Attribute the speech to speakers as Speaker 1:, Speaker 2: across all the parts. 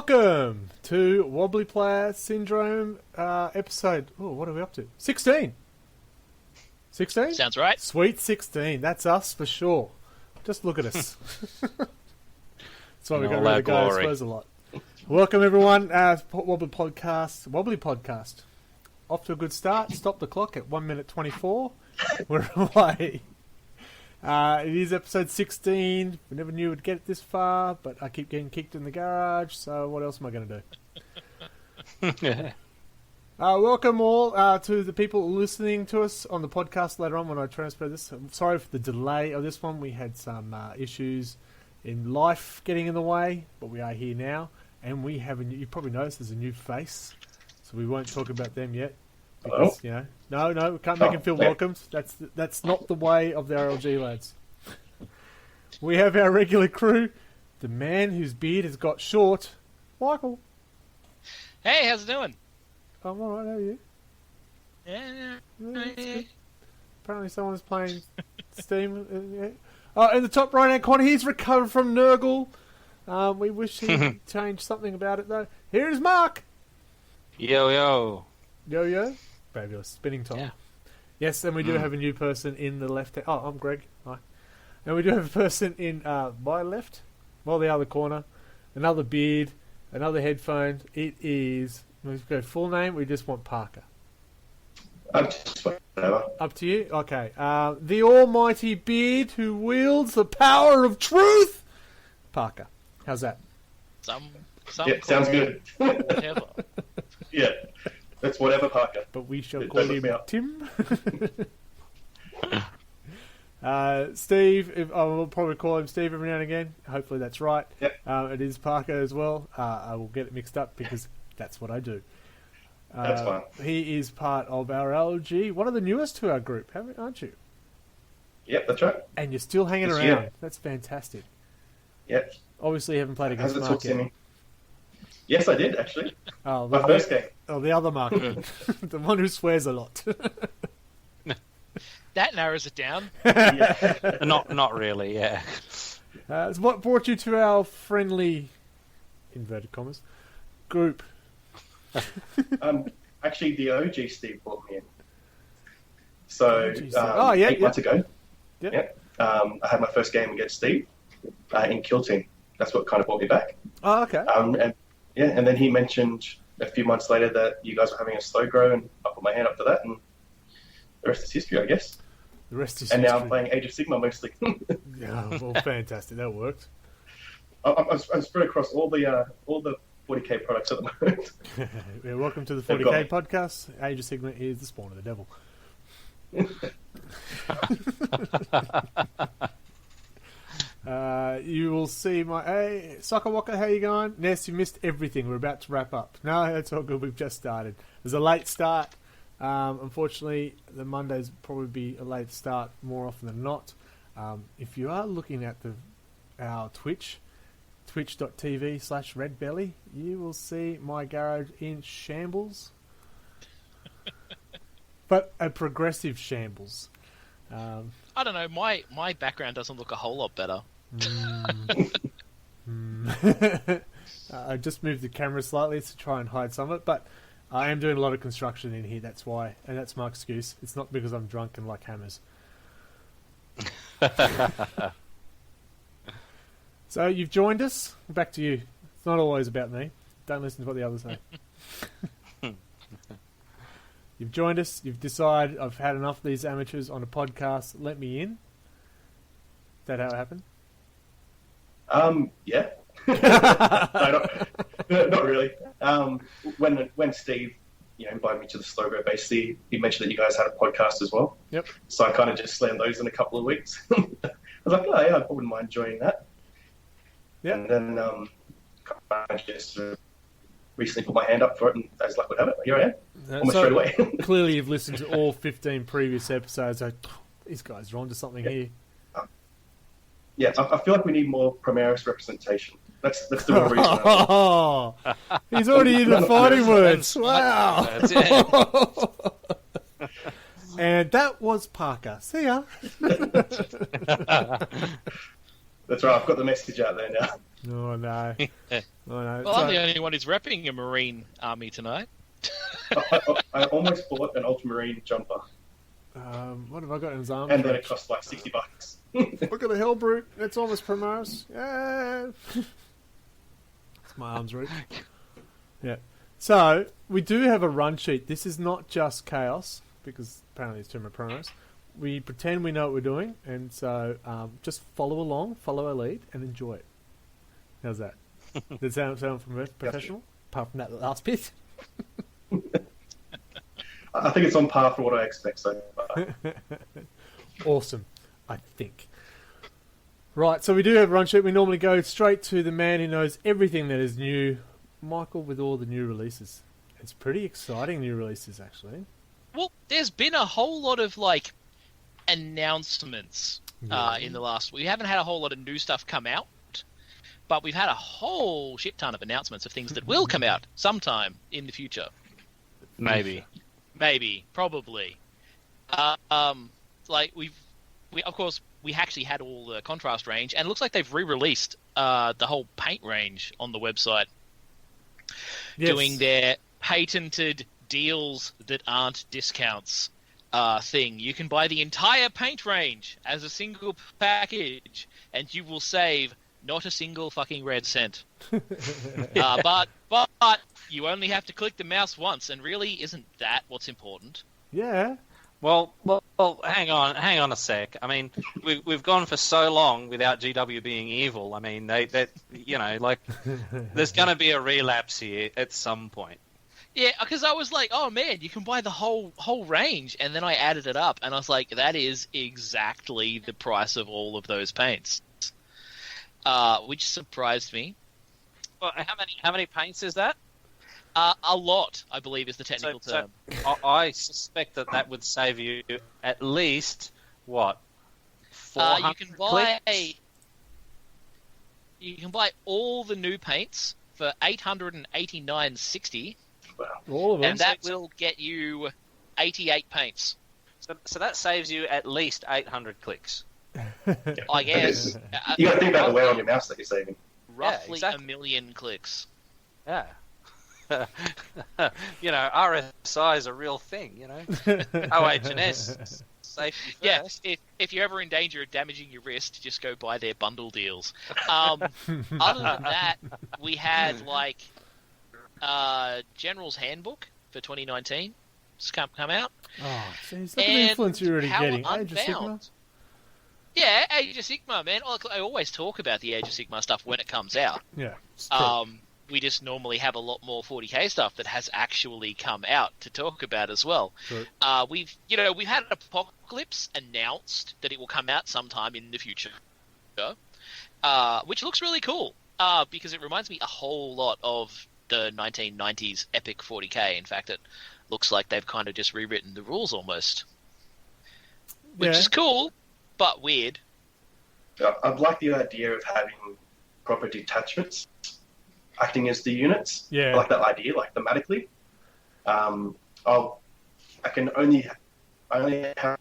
Speaker 1: welcome to Wobbly Player Syndrome episode... Oh, what are we up to? 16! 16?
Speaker 2: Sounds right.
Speaker 1: Sweet 16. That's us for sure. Just look at us. That's why we got rid of the guy who swears a lot. Welcome everyone. Wobbly Podcast. Off to a good start. Stop the clock at 1 minute 24. We're away. It is episode 16. We never knew we'd get this far, but I keep getting kicked in the garage, so what else am I going to do? Welcome all to the people listening to us on the podcast later on when I transfer this. I'm sorry for the delay of this one. We had some issues in life getting in the way, but we are here now. And we have you probably noticed there's a new face, so we won't talk about them yet. Because, you know, no, we can't make them feel welcomed. That's not the way of the RLG lads. We have our regular crew, the man whose beard has got short, Michael.
Speaker 2: Hey, how's it doing?
Speaker 1: I'm alright, how are you?
Speaker 2: Yeah.
Speaker 1: Apparently someone's playing Steam. In the top right-hand corner, he's recovered from Nurgle. We wish he'd change something about it, though. Here's Mark.
Speaker 3: Yo.
Speaker 1: Fabulous. Spinning top.
Speaker 3: Yeah.
Speaker 1: Yes, and we do have a new person in the left... Oh, I'm Greg. Hi. And we do have a person in my left, the other corner. Another beard, another headphone. It is... Let's go full name. We just want Parker.
Speaker 4: Just whatever.
Speaker 1: Up to you? Okay. The almighty beard who wields the power of truth. Parker. How's that?
Speaker 2: Some
Speaker 4: sounds good.
Speaker 2: Whatever.
Speaker 4: Yeah. That's whatever, Parker.
Speaker 1: But we shall call him Tim. Steve, I will probably call him Steve every now and again. Hopefully that's right.
Speaker 4: Yep.
Speaker 1: It is Parker as well. I will get it mixed up because that's what I do.
Speaker 4: That's fine.
Speaker 1: He is part of our LG, one of the newest to our group, aren't you?
Speaker 4: Yep, that's right.
Speaker 1: And you're still hanging around.
Speaker 4: Yeah.
Speaker 1: That's fantastic.
Speaker 4: Yep.
Speaker 1: Obviously you haven't played against Mark yet.
Speaker 4: Yes, I did, actually.
Speaker 1: Oh,
Speaker 4: my first game.
Speaker 1: Oh, the other Mark. The one who swears a lot.
Speaker 2: That narrows it down.
Speaker 4: Yeah.
Speaker 3: Not really, yeah.
Speaker 1: So what brought you to our friendly, inverted commas, group?
Speaker 4: Actually, the OG Steve brought me in. So, 8 months ago, I had my first game against Steve in Kill Team. That's what kind of brought me back.
Speaker 1: Oh, okay.
Speaker 4: And then he mentioned a few months later that you guys were having a slow grow, and I put my hand up for that, and the rest is history, I guess.
Speaker 1: The rest is
Speaker 4: and
Speaker 1: history.
Speaker 4: Now I'm playing Age of Sigmar mostly.
Speaker 1: Yeah, well, fantastic. That worked.
Speaker 4: I'm spread across all the 40k products at the moment.
Speaker 1: Yeah, welcome to the 40k podcast. Age of Sigmar is the spawn of the devil. You will see my... Hey, Soccer Walker, how you going? Ness, you missed everything. We're about to wrap up. No, that's all good. We've just started. It was a late start. Unfortunately, the Mondays probably be a late start more often than not. If you are looking at our Twitch, twitch.tv/redbelly, you will see my garage in shambles. But a progressive shambles.
Speaker 2: I don't know. My background doesn't look a whole lot better.
Speaker 1: I just moved the camera slightly to try and hide some of it, but I am doing a lot of construction in here. That's why, and that's my excuse. It's not because I'm drunk and like hammers. So you've joined us. Back to you. It's not always about me. Don't listen to what the others say. You've joined us. You've decided I've had enough of these amateurs on a podcast. Let me in. Is that how it happened?
Speaker 4: Yeah. No, not really. When Steve, invited me to the slow grow, basically, he mentioned that you guys had a podcast as well.
Speaker 1: Yep.
Speaker 4: So I kind of just slammed those in a couple of weeks. I was like, oh yeah, I wouldn't mind joining that.
Speaker 1: Yeah.
Speaker 4: And then I just recently put my hand up for it, and as luck would have it, here I am. Almost straight away.
Speaker 1: Clearly, you've listened to all 15 previous episodes. These guys are onto something here.
Speaker 4: Yeah, I feel like we need more Primaris representation. That's the real reason.
Speaker 1: Oh, he's already in the fighting words. Wow.
Speaker 3: That's it.
Speaker 1: And that was Parker. See ya.
Speaker 4: That's right. I've got the message out there now.
Speaker 1: Oh, no. Oh, no.
Speaker 2: Well, I'm the only one who's repping a Marine Army tonight.
Speaker 4: I almost bought an ultramarine jumper.
Speaker 1: What have I got in his arms?
Speaker 4: And then it cost like $60.
Speaker 1: Look at the Hellbrute. It's almost Primaris. Yeah. It's my arms reach. Yeah. So, we do have a run sheet. This is not just chaos, because apparently it's Timber Primaris. We pretend we know what we're doing, and so just follow along, follow our lead, and enjoy it. How's that? Does that sound professional? Apart from that last bit?
Speaker 4: I think it's on par for what I expect so far.
Speaker 1: Awesome, I think. Right, so we do have a run sheet. We normally go straight to the man who knows everything that is new, Michael, with all the new releases. It's pretty exciting new releases, actually.
Speaker 2: Well, there's been a whole lot of, like, announcements in the last... We haven't had a whole lot of new stuff come out, but we've had a whole shit ton of announcements of things that will come out sometime in the future.
Speaker 3: Maybe,
Speaker 2: probably. Like we of course we actually had all the contrast range, and it looks like they've re-released the whole paint range on the website, doing their patented deals that aren't discounts thing. You can buy the entire paint range as a single package, and you will save not a single fucking red cent. But you only have to click the mouse once, and really, isn't that what's important?
Speaker 1: Yeah.
Speaker 3: Well, hang on a sec. I mean, we've gone for so long without GW being evil. I mean, there's going to be a relapse here at some point.
Speaker 2: Yeah, because I was like, oh man, you can buy the whole range, and then I added it up, and I was like, that is exactly the price of all of those paints, which surprised me.
Speaker 3: Well, how many paints is that?
Speaker 2: A lot, I believe, is the technical term.
Speaker 3: So I suspect that would save you at least, what, 400 clicks?
Speaker 2: You can buy all the new paints for $889.60.
Speaker 4: Wow.
Speaker 1: All of them.
Speaker 2: And that will get you 88 paints.
Speaker 3: So that saves you at least 800 clicks.
Speaker 2: I guess.
Speaker 4: You got to think about the wear on your mouse that you're saving.
Speaker 2: Roughly
Speaker 3: exactly.
Speaker 2: 1 million clicks.
Speaker 3: Yeah. You know, RSI is a real thing, you know. OH&S, safety first.
Speaker 2: Yeah, if you're ever in danger of damaging your wrist, just go buy their bundle deals. Other than that, we had, like, General's Handbook for 2019 come out.
Speaker 1: Oh, jeez, look at the influence you're already getting. Age of Sigma?
Speaker 2: Yeah, Age of Sigma, man. I always talk about the Age of Sigma stuff when it comes out.
Speaker 1: Yeah.
Speaker 2: We just normally have a lot more 40k stuff that has actually come out to talk about as well.
Speaker 1: Right.
Speaker 2: We've had Apocalypse announced that it will come out sometime in the future, which looks really cool because it reminds me a whole lot of the 1990s epic 40k. In fact, it looks like they've kind of just rewritten the rules almost, which is cool but weird.
Speaker 4: I'd like the idea of having proper detachments acting as the units.
Speaker 1: Yeah.
Speaker 4: I like that idea, like thematically. I only have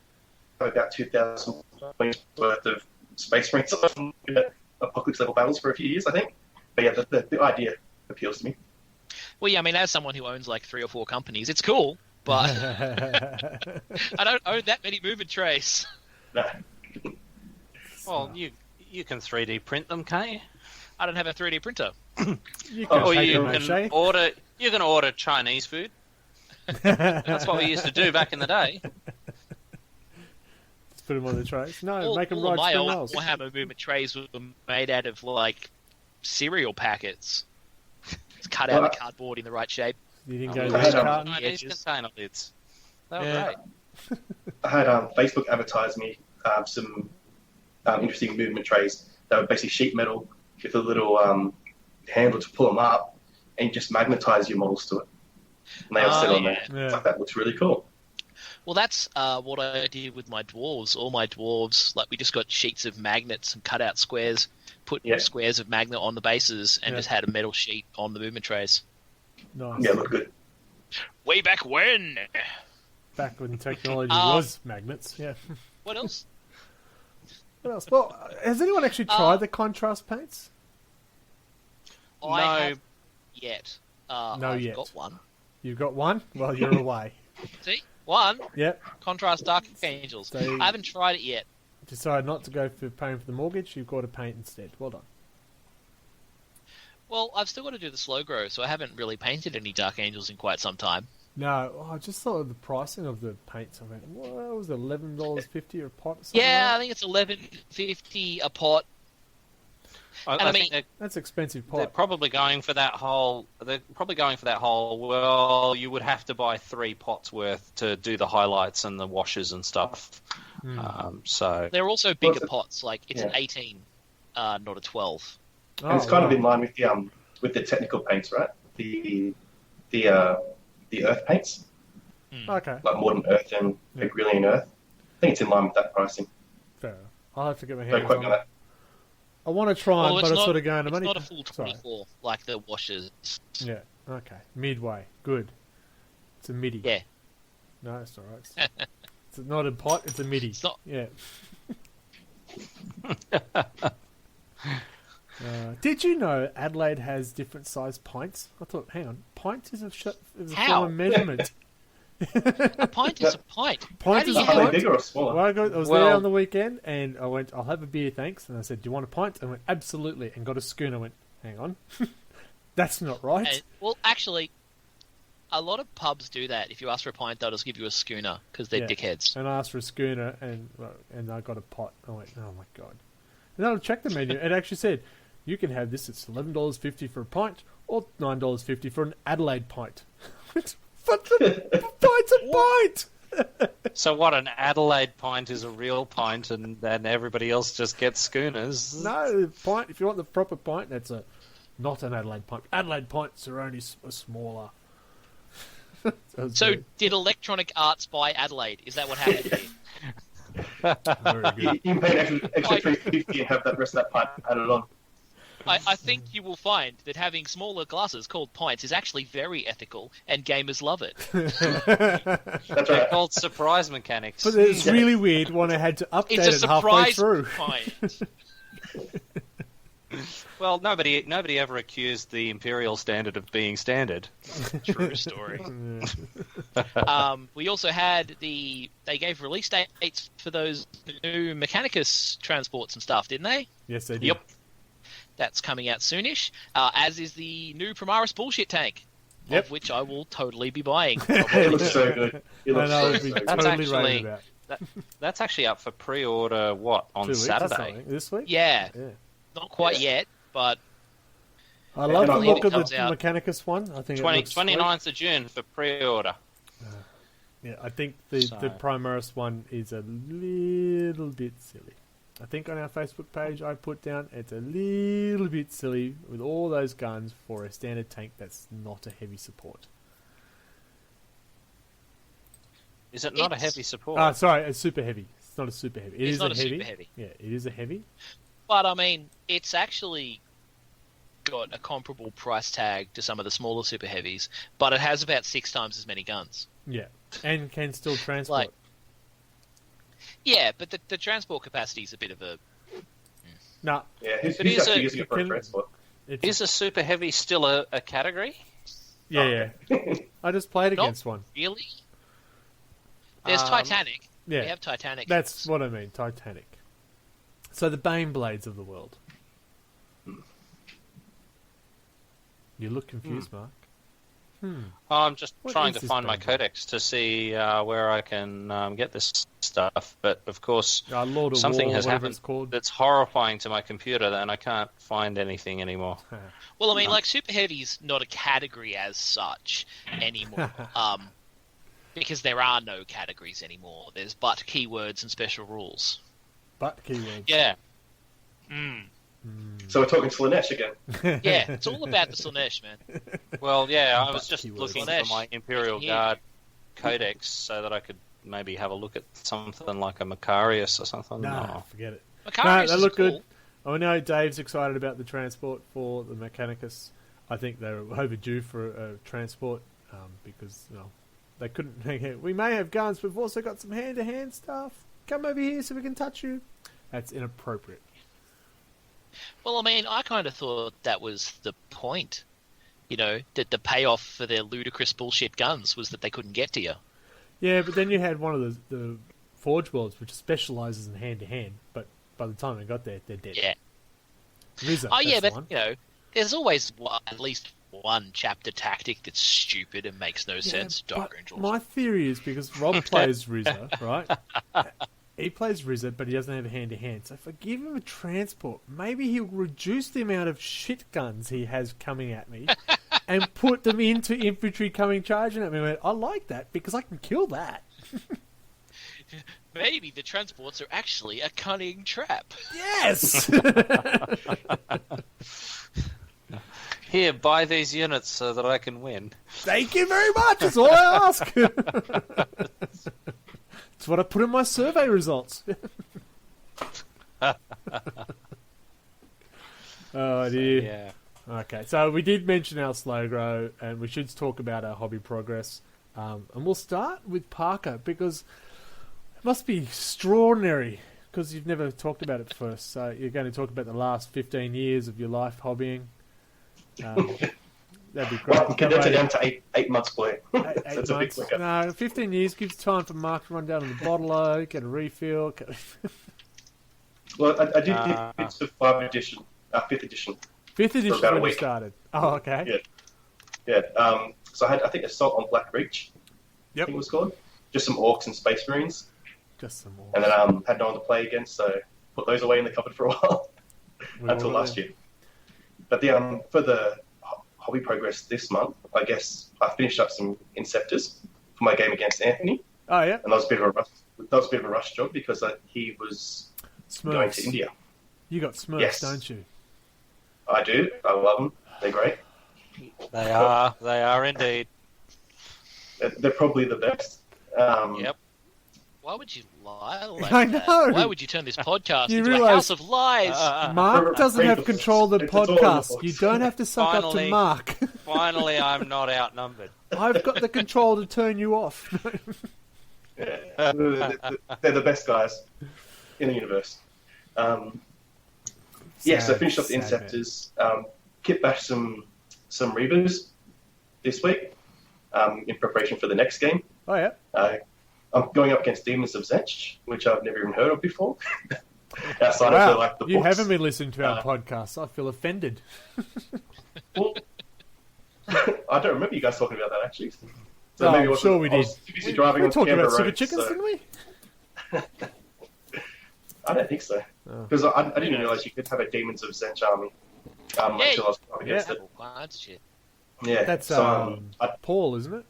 Speaker 4: about 2,000 points worth of Space Marines on Apocalypse level battles for a few years, I think. But yeah, the idea appeals to me.
Speaker 2: Well, yeah, I mean, as someone who owns like 3 or 4 companies, it's cool, but I don't own that many movement trays.
Speaker 4: No.
Speaker 3: Well, you can 3D print them, can't you?
Speaker 2: I don't have a 3D printer.
Speaker 1: You
Speaker 3: can order Chinese food. That's what we used to do back in the day.
Speaker 1: Just put them on the trays. No, make them
Speaker 2: all
Speaker 1: ride
Speaker 2: my
Speaker 1: spin rails.
Speaker 2: Warhammer movement trays were made out of like cereal packets. It's cut out of cardboard in the right shape.
Speaker 1: You didn't go to
Speaker 4: the
Speaker 1: carton.
Speaker 3: Chinese container lids. They were great.
Speaker 4: I had Facebook advertise me some interesting movement trays that were basically sheet metal with a little handle to pull them up, and you just magnetize your models to it. And they all sit on there.
Speaker 1: Yeah.
Speaker 4: It's like, that looks really cool.
Speaker 2: Well, that's what I did with my dwarves. All my dwarves, like we just got sheets of magnets and cut out squares, put squares of magnet on the bases, and just had a metal sheet on the movement trays.
Speaker 1: Nice.
Speaker 4: Yeah, look good.
Speaker 2: Way back when.
Speaker 1: Back when technology was magnets, yeah.
Speaker 2: What else?
Speaker 1: What else? Well, has anyone actually tried the contrast paints?
Speaker 2: I have yet.
Speaker 1: No
Speaker 2: I've
Speaker 1: yet.
Speaker 2: got one.
Speaker 1: You've got one? Well, you're away.
Speaker 2: See? One.
Speaker 1: Yep.
Speaker 2: Contrast Dark Angels.
Speaker 1: So-
Speaker 2: I haven't tried it yet.
Speaker 1: Decide not to go for paying for the mortgage. You've got to paint instead. Well done.
Speaker 2: Well, I've still got to do the slow grow, so I haven't really painted any Dark Angels in quite some time.
Speaker 1: No, I just thought of the pricing of the paints. I went, what was it, $11.50 a pot? Or something
Speaker 2: Yeah, I
Speaker 1: like
Speaker 2: think it's $11.50 a pot.
Speaker 3: I think
Speaker 1: that? That's expensive
Speaker 3: they're
Speaker 1: pot.
Speaker 3: probably going for that whole. They're probably going for that whole. Well, you would have to buy 3 pots worth to do the highlights and the washes and stuff. So
Speaker 2: They're also bigger pots. Like it's an 18, not a 12.
Speaker 4: And it's kind of in line with the technical paints, right? The earth paints,
Speaker 1: Okay.
Speaker 4: like Modern Earth and Agrilian Earth. I think it's in line with that pricing.
Speaker 1: Fair enough. I'll have to get my
Speaker 4: Don't
Speaker 1: hands
Speaker 4: quote
Speaker 1: on
Speaker 4: me on
Speaker 1: it.
Speaker 4: that.
Speaker 1: I want to try, but it's sort of going.
Speaker 2: It's not a full 24 like the washers.
Speaker 1: Yeah. Okay. Midway. Good. It's a midi.
Speaker 2: Yeah.
Speaker 1: No, it's all right. It's not a pot. It's a midi.
Speaker 2: It's not.
Speaker 1: Yeah. Did you know Adelaide has different sized pints? I thought, hang on, pint is a form of measurement.
Speaker 2: A pint is a pint.
Speaker 1: Pint is a
Speaker 4: Are they
Speaker 1: pint.
Speaker 4: bigger or smaller?
Speaker 1: Well, I was there on the weekend, and I went, I'll have a beer, thanks. And I said, do you want a pint? And I went, absolutely. And got a schooner. I went, hang on. That's not right.
Speaker 2: And, well, actually, a lot of pubs do that. If you ask for a pint, they'll just give you a schooner because they're dickheads.
Speaker 1: And I asked for a schooner, and I got a pot. I went, oh my God. And then I checked the menu, and it actually said, you can have this, it's $11.50 for a pint, or $9.50 for an Adelaide pint. Pint's a pint!
Speaker 3: So what? An Adelaide pint is a real pint, and then everybody else just gets schooners.
Speaker 1: No, the pint. If you want the proper pint, that's not an Adelaide pint. Adelaide pints are only smaller.
Speaker 2: So, did Electronic Arts buy Adelaide? Is that what happened here?
Speaker 1: Very good.
Speaker 4: You can pay an extra $3.50 and have that rest of that pipe added on.
Speaker 2: I think you will find that having smaller glasses called pints is actually very ethical, and gamers love it.
Speaker 4: That's
Speaker 3: They're
Speaker 4: right.
Speaker 3: called surprise mechanics.
Speaker 1: But it's really weird when I had to update
Speaker 2: It's a
Speaker 1: it halfway
Speaker 2: surprise
Speaker 1: through.
Speaker 2: pint.
Speaker 3: Well, nobody ever accused the imperial standard of being standard.
Speaker 2: True story. We also had they gave release dates for those new Mechanicus transports and stuff, didn't they?
Speaker 1: Yes, they did.
Speaker 3: Yep.
Speaker 2: That's coming out soonish, as is the new Primaris bullshit tank, of which I will totally be buying.
Speaker 4: It looks so good. It
Speaker 1: I
Speaker 4: looks
Speaker 1: know,
Speaker 4: so,
Speaker 1: it'd be
Speaker 4: so good.
Speaker 3: That's
Speaker 1: totally
Speaker 3: actually-
Speaker 1: raving about.
Speaker 3: That's actually up for pre-order. What, on
Speaker 1: 2 weeks or
Speaker 3: Saturday?
Speaker 1: something. This week?
Speaker 2: Yeah,
Speaker 1: Yeah.
Speaker 2: not quite yet, but
Speaker 1: I love the
Speaker 4: And I
Speaker 1: look of
Speaker 2: believe
Speaker 1: the
Speaker 2: it comes out
Speaker 1: Mechanicus one. I think it looks
Speaker 3: 29th of June for pre-order.
Speaker 1: sweet. Yeah, I think the Primaris one is a little bit silly. I think on our Facebook page I put down it's a little bit silly with all those guns for a standard tank that's not a heavy support.
Speaker 3: Is it not a
Speaker 2: It's-
Speaker 3: heavy support?
Speaker 1: Ah, sorry, a super heavy. It's not a super heavy. It
Speaker 2: It's
Speaker 1: is
Speaker 2: not
Speaker 1: a
Speaker 2: a
Speaker 1: heavy.
Speaker 2: super heavy.
Speaker 1: Yeah, it is a heavy.
Speaker 2: But I mean, it's actually got a comparable price tag to some of the smaller super heavies, but it has about 6 times as many guns.
Speaker 1: Yeah, and can still transport.
Speaker 2: Like, yeah, but the transport capacity is a bit of a.
Speaker 1: Nah,
Speaker 4: Yeah, who's
Speaker 3: But is
Speaker 4: actually
Speaker 3: it-
Speaker 4: using it for
Speaker 1: can-
Speaker 4: transport?
Speaker 1: it's
Speaker 3: Is a super heavy still a category?
Speaker 1: yeah. I just played
Speaker 2: Not
Speaker 1: against one.
Speaker 2: Really? There's
Speaker 3: Um,
Speaker 2: Titanic.
Speaker 1: Yeah,
Speaker 2: We have Titanic.
Speaker 1: that's what I mean. Titanic. So the Bane blades of the world. You look confused, Mark.
Speaker 3: I'm just
Speaker 1: What
Speaker 3: trying
Speaker 1: is
Speaker 3: to
Speaker 1: this
Speaker 3: find my
Speaker 1: band?
Speaker 3: codex to see where I can get this stuff. But of course,
Speaker 1: Lord of
Speaker 3: something
Speaker 1: War,
Speaker 3: has
Speaker 1: whatever
Speaker 3: happened
Speaker 1: it's called.
Speaker 3: that's horrifying to my computer, and I can't find anything anymore.
Speaker 2: Well, I mean, like super heavy's not a category as such anymore. Because there are no categories anymore. There's but keywords and special rules.
Speaker 1: But keywords.
Speaker 3: Yeah.
Speaker 4: So we're talking Slanesh again.
Speaker 2: Yeah, it's all about the Slanesh, man.
Speaker 3: Well, yeah, I was
Speaker 1: But
Speaker 3: just
Speaker 1: keywords.
Speaker 3: looking for
Speaker 2: Slanesh.
Speaker 3: my Imperial
Speaker 2: Yeah.
Speaker 3: Guard codex so that I could maybe have a look at something like a Macarius or something.
Speaker 1: Nah,
Speaker 3: Oh.
Speaker 1: forget it.
Speaker 2: Macarius
Speaker 1: they
Speaker 2: is
Speaker 1: look
Speaker 2: cool.
Speaker 1: good. I know Dave's excited about the transport for the Mechanicus. I think they're overdue for a transport because they couldn't. We may have guns, but we've also got some hand-to-hand stuff. Come over here so we can touch you. That's inappropriate.
Speaker 2: Well, I mean, I kind of thought that was the point. You know, that the payoff for their ludicrous bullshit guns was that they couldn't get to you.
Speaker 1: Yeah, but then you had one of the Forge Worlds, which specialises in hand-to-hand, but by the time they got there, they're dead.
Speaker 2: Yeah.
Speaker 1: Rizza,
Speaker 2: Oh, yeah, but,
Speaker 1: one.
Speaker 2: you know, there's always at least one chapter tactic that's stupid and makes no sense. Dark Angels.
Speaker 1: My theory is because Rob plays Rizza, right? He plays Rizza, but he doesn't have a hand-to-hand. So if I give him a transport, maybe he'll reduce the amount of shit guns he has coming at me and put them into infantry coming charging at me. I went, I like that because I can kill that.
Speaker 2: Maybe the transports are actually a cunning trap.
Speaker 1: Yes!
Speaker 3: Here, buy these units so that I can win.
Speaker 1: Thank you very much. That's all I ask. It's what I put in my survey results. Oh, dear.
Speaker 3: Yeah.
Speaker 1: Okay, so we did mention our slow grow, and we should talk about our hobby progress. And we'll start with Parker, because it must be extraordinary, because you've never talked about it first. So you're going to talk about the last 15 years of your life hobbying. That'd be great.
Speaker 4: Well, condense it down to eight months, boy.
Speaker 1: Eight months. No, 15 years gives time for Mark to run down on the bottle, get a refill.
Speaker 4: Well, I did bits of 5th edition. 5th edition.
Speaker 1: 5th edition
Speaker 4: about a
Speaker 1: when you
Speaker 4: week.
Speaker 1: started. Oh, okay.
Speaker 4: Yeah. So I had, I think, Assault on Black Reach.
Speaker 1: Yep.
Speaker 4: I think it was called. Just some Orcs and Space Marines.
Speaker 1: Just some more.
Speaker 4: And then had no one to play against, so put those away in the cupboard for a while until last year. But for the hobby progress this month, I guess I finished up some Inceptors for my game against Anthony.
Speaker 1: Oh, yeah.
Speaker 4: And that was a bit of a rush job because he was going to India.
Speaker 1: You got Smurfs,
Speaker 4: Yes.
Speaker 1: don't you?
Speaker 4: I do. I love them. They're great.
Speaker 3: They are. They are indeed.
Speaker 4: They're probably the best.
Speaker 2: Yep. Why would you lie like
Speaker 1: I
Speaker 2: that?
Speaker 1: know.
Speaker 2: Why would you turn this podcast
Speaker 1: You
Speaker 2: into
Speaker 1: realise-
Speaker 2: a house of lies?
Speaker 1: Mark doesn't have control of the
Speaker 4: It's all in the
Speaker 1: podcast.
Speaker 4: box.
Speaker 1: You don't have to suck up to
Speaker 3: Finally.
Speaker 1: Mark.
Speaker 3: Finally, I'm not outnumbered.
Speaker 1: I've got the control to turn you off.
Speaker 4: They're the best guys in the universe. So I finished up the
Speaker 1: Sad
Speaker 4: Inceptors. Kit bashed some Reavers this week in preparation for the next game.
Speaker 1: Oh, yeah.
Speaker 4: I'm going up against Demons of Zetch, which I've never even heard of before. Outside
Speaker 1: Wow,
Speaker 4: of the
Speaker 1: you
Speaker 4: books.
Speaker 1: haven't been listening to our podcast. I feel offended.
Speaker 4: Well, I don't remember you guys talking about that actually. So
Speaker 1: Oh,
Speaker 4: maybe
Speaker 1: I'm
Speaker 4: I was,
Speaker 1: sure we
Speaker 4: I was
Speaker 1: did.
Speaker 4: too busy driving
Speaker 1: We
Speaker 4: on
Speaker 1: talked
Speaker 4: Canberra
Speaker 1: about super
Speaker 4: roads,
Speaker 1: chickens,
Speaker 4: so-
Speaker 1: didn't we?
Speaker 4: I don't think so.
Speaker 1: Oh.
Speaker 4: Because I didn't realise you could have a Demons of Zetch army until I was up against it.
Speaker 2: All kinds of shit.
Speaker 4: Yeah,
Speaker 1: That's
Speaker 4: so
Speaker 1: Paul, isn't it?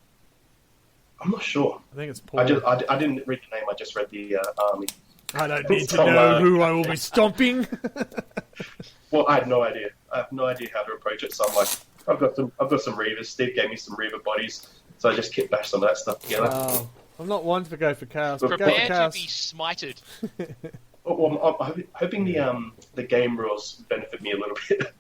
Speaker 4: I'm not sure.
Speaker 1: I think it's Paul.
Speaker 4: I didn't read the name. I just read the army.
Speaker 1: I don't need to
Speaker 4: Tom,
Speaker 1: know who I will be stomping.
Speaker 4: Well, I had no idea. I have no idea how to approach it. So I'm like, I've got some Reavers. Steve gave me some Reaver bodies, so I just kit bashed some of that stuff together.
Speaker 1: I'm not one to go for chaos. But go for
Speaker 2: Prepare to
Speaker 1: chaos.
Speaker 2: be smited.
Speaker 4: Well, I'm hoping the game rules benefit me a little bit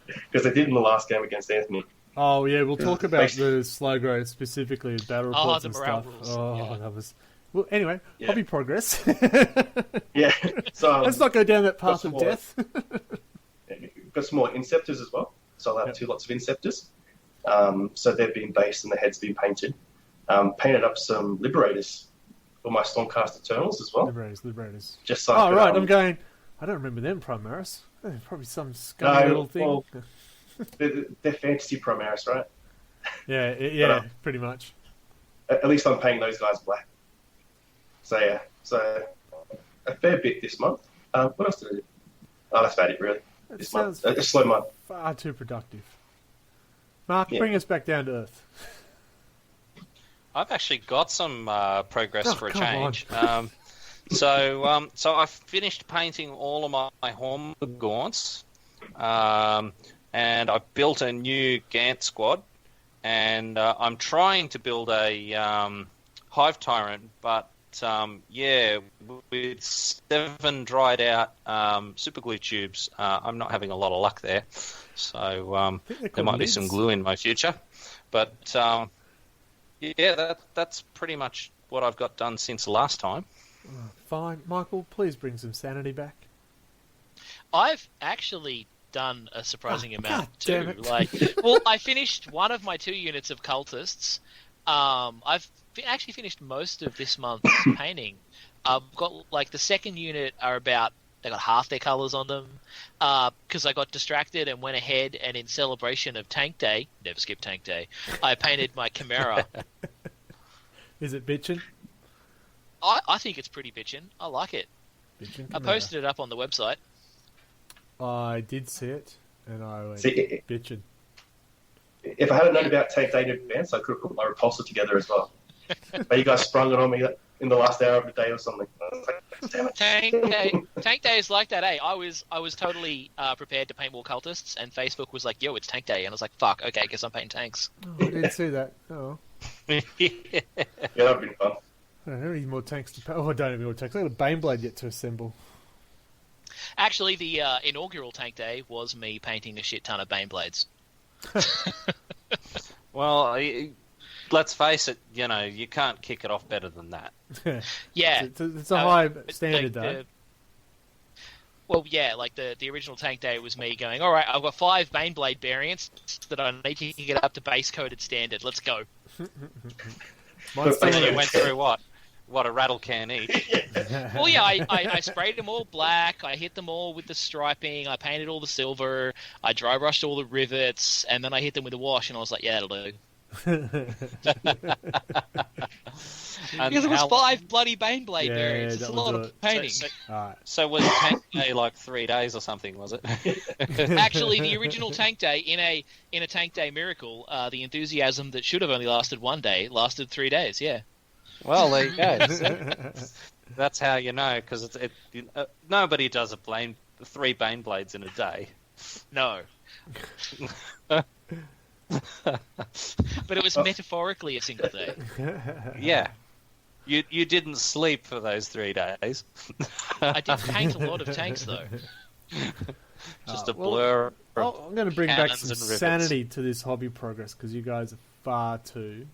Speaker 4: because they did in the last game against Anthony.
Speaker 1: Oh yeah, we'll talk about
Speaker 4: Basically-
Speaker 1: the slow growth specifically, battle reports
Speaker 2: the
Speaker 1: and
Speaker 2: morale
Speaker 1: stuff.
Speaker 2: rules.
Speaker 1: Oh,
Speaker 2: Yeah.
Speaker 1: that was. Well, anyway,
Speaker 4: Yeah.
Speaker 1: hobby progress.
Speaker 4: Yeah, so
Speaker 1: Let's not go down that path of
Speaker 4: more.
Speaker 1: death.
Speaker 4: got some more Inceptors as well. So I'll have lots of Inceptors. So they've been based and the head's been painted. Painted up some Liberators for my Stormcast Eternals as well.
Speaker 1: Liberators.
Speaker 4: Just so
Speaker 1: Oh
Speaker 4: I could,
Speaker 1: right, I'm going. I don't remember them Primaris. Probably some scummy
Speaker 4: No,
Speaker 1: little thing.
Speaker 4: well- they're fantasy Primaris, right?
Speaker 1: yeah, pretty much.
Speaker 4: At least I'm paying those guys black. So yeah, so a fair bit this month. What else did I do? Oh, that's about it really.
Speaker 1: That
Speaker 4: This
Speaker 1: sounds
Speaker 4: month, a slow month.
Speaker 1: far too productive. Mark,
Speaker 4: Yeah.
Speaker 1: bring us back down to earth.
Speaker 3: I've actually got some progress
Speaker 1: Oh,
Speaker 3: for a
Speaker 1: come
Speaker 3: change. So I finished painting all of my Hornwood gaunts, and I built a new Gant squad, and I'm trying to build a Hive Tyrant, but with 7 dried out superglue tubes, I'm not having a lot of luck there. So there might be some glue in my future, but that's pretty much what I've got done since last time.
Speaker 1: Fine, Michael. Please bring some sanity back.
Speaker 2: I've actually done a surprising amount
Speaker 1: damn
Speaker 2: too.
Speaker 1: it.
Speaker 2: Like, well, I finished one of my 2 units of cultists. I've actually finished most of this month's painting. I've got like the second unit are about they got half their colours on them because I got distracted and went ahead and in celebration of Tank Day, never skip Tank Day, I painted my Chimera.
Speaker 1: Is it bitchin'?
Speaker 2: I think it's pretty bitchin'. I like it.
Speaker 1: Bitchin'
Speaker 2: I posted it up on the website.
Speaker 1: I did see it, and I went bitchin'.
Speaker 4: If I hadn't known about Tank Day in advance, I could have put my repulsor together as well. But you guys sprung it on me in the last hour of the day or something. I was like, damn it.
Speaker 2: Tank Day is like that, eh? I was totally prepared to paint more cultists, and Facebook was like, "Yo, it's Tank Day," and I was like, "Fuck, okay, guess I'm painting tanks."
Speaker 1: Oh, I didn't see that. Oh,
Speaker 4: Yeah, that would have been fun.
Speaker 1: I don't need more tanks to paint. Oh, I don't need more tanks. I got a Baneblade yet to assemble.
Speaker 2: Actually, the inaugural Tank Day was me painting a shit ton of Baneblades.
Speaker 3: Well, let's face it, you can't kick it off better than that.
Speaker 2: Yeah.
Speaker 1: It's a high standard, though.
Speaker 2: Well, yeah, like the original Tank Day was me going, all right, I've got 5 Baneblade variants that I need to get up to base-coded standard. Let's go.
Speaker 1: Mine's
Speaker 3: And then you went through what? What, a rattle can each?
Speaker 2: Well, yeah, I sprayed them all black. I hit them all with the striping. I painted all the silver. I dry brushed all the rivets, and then I hit them with a wash, and I was like, yeah, that'll do. Because it was 5 bloody Baneblade variants. It's a lot of painting.
Speaker 3: So was Tank Day like 3 days or something, was it?
Speaker 2: Actually, the original Tank Day, in a Tank Day miracle, the enthusiasm that should have only lasted 1 day lasted 3 days, yeah.
Speaker 3: Well, there you go. That's how you know, because nobody does 3 Baneblades in a day.
Speaker 2: No. But it was metaphorically a single day.
Speaker 3: Yeah. You didn't sleep for those 3 days.
Speaker 2: I did paint a lot of tanks, though.
Speaker 3: Just a blur.
Speaker 1: I'm going to bring back some sanity to this hobby progress, because you guys are far too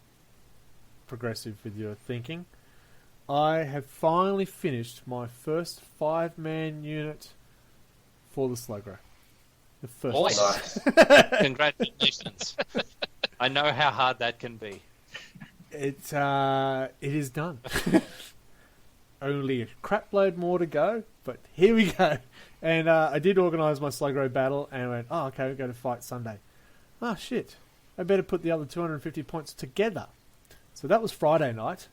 Speaker 1: progressive with your thinking. I have finally finished my first 5-man unit for the Slugro. The first
Speaker 3: one. Congratulations. I know how hard that can be.
Speaker 1: It is done. Only a crap load more to go, but here we go. And I did organise my Slugro battle and went, oh, okay, we're going to fight Sunday. Oh, shit. I better put the other 250 points together. So that was Friday night.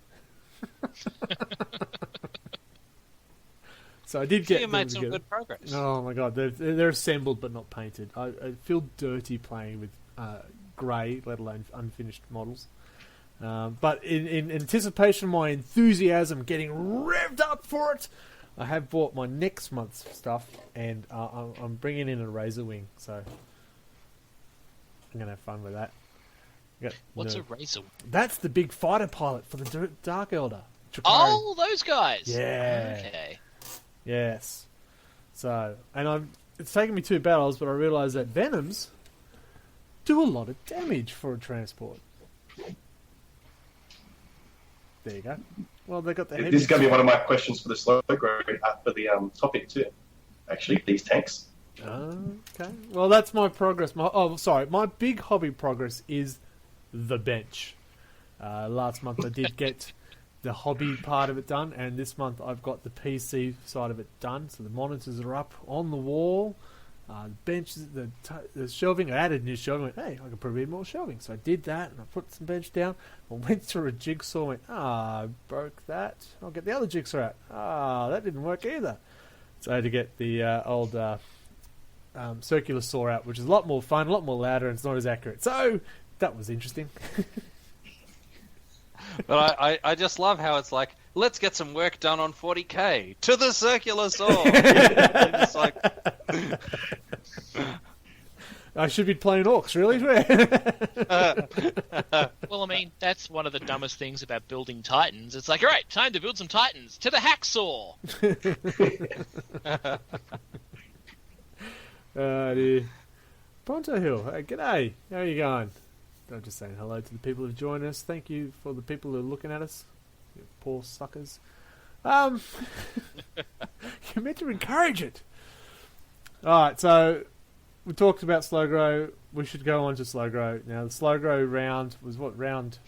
Speaker 1: So I did get
Speaker 3: you made some good progress.
Speaker 1: Oh my god, they're assembled but not painted. I feel dirty playing with grey, let alone unfinished models. But in anticipation of my enthusiasm getting revved up for it, I have bought my next month's stuff, and I'm bringing in a Razor Wing, so I'm going to have fun with that.
Speaker 2: What's a Razor?
Speaker 1: That's the big fighter pilot for the Dark Elder.
Speaker 2: Oh, those guys!
Speaker 1: Yeah.
Speaker 2: Okay.
Speaker 1: Yes. So, and it's taken me 2 battles, but I realised that Venoms do a lot of damage for a transport. There you go. Well, they got the heavy...
Speaker 4: This is going to be one of my questions for the Slugro for the topic too. Actually, these tanks.
Speaker 1: Okay. Well, that's my progress. My big hobby progress is the bench. Last month I did get the hobby part of it done, and this month I've got the PC side of it done. So the monitors are up on the wall, the benches, the shelving. I added new shelving. I went, hey, I can put a bit more shelving. So I did that, and I put some bench down. I went through a jigsaw and went, I broke that. I'll get the other jigsaw out. That didn't work either. So I had to get the old circular saw out, which is a lot more fun, a lot more louder, and it's not as accurate. So that was interesting.
Speaker 3: But I just love how it's like, let's get some work done on 40k to the circular saw. It's like...
Speaker 1: I should be playing orcs, really?
Speaker 2: Well, I mean, that's one of the dumbest things about building Titans. It's like, all right, time to build some Titans to the hacksaw.
Speaker 1: Dear. Ponto Hill, hey, g'day. How are you going? I'm just saying hello to the people who've joined us. Thank you for the people who are looking at us. You poor suckers. You're meant to encourage it. Alright, so we talked about slow grow. We should go on to slow grow. Now, the slow grow round was round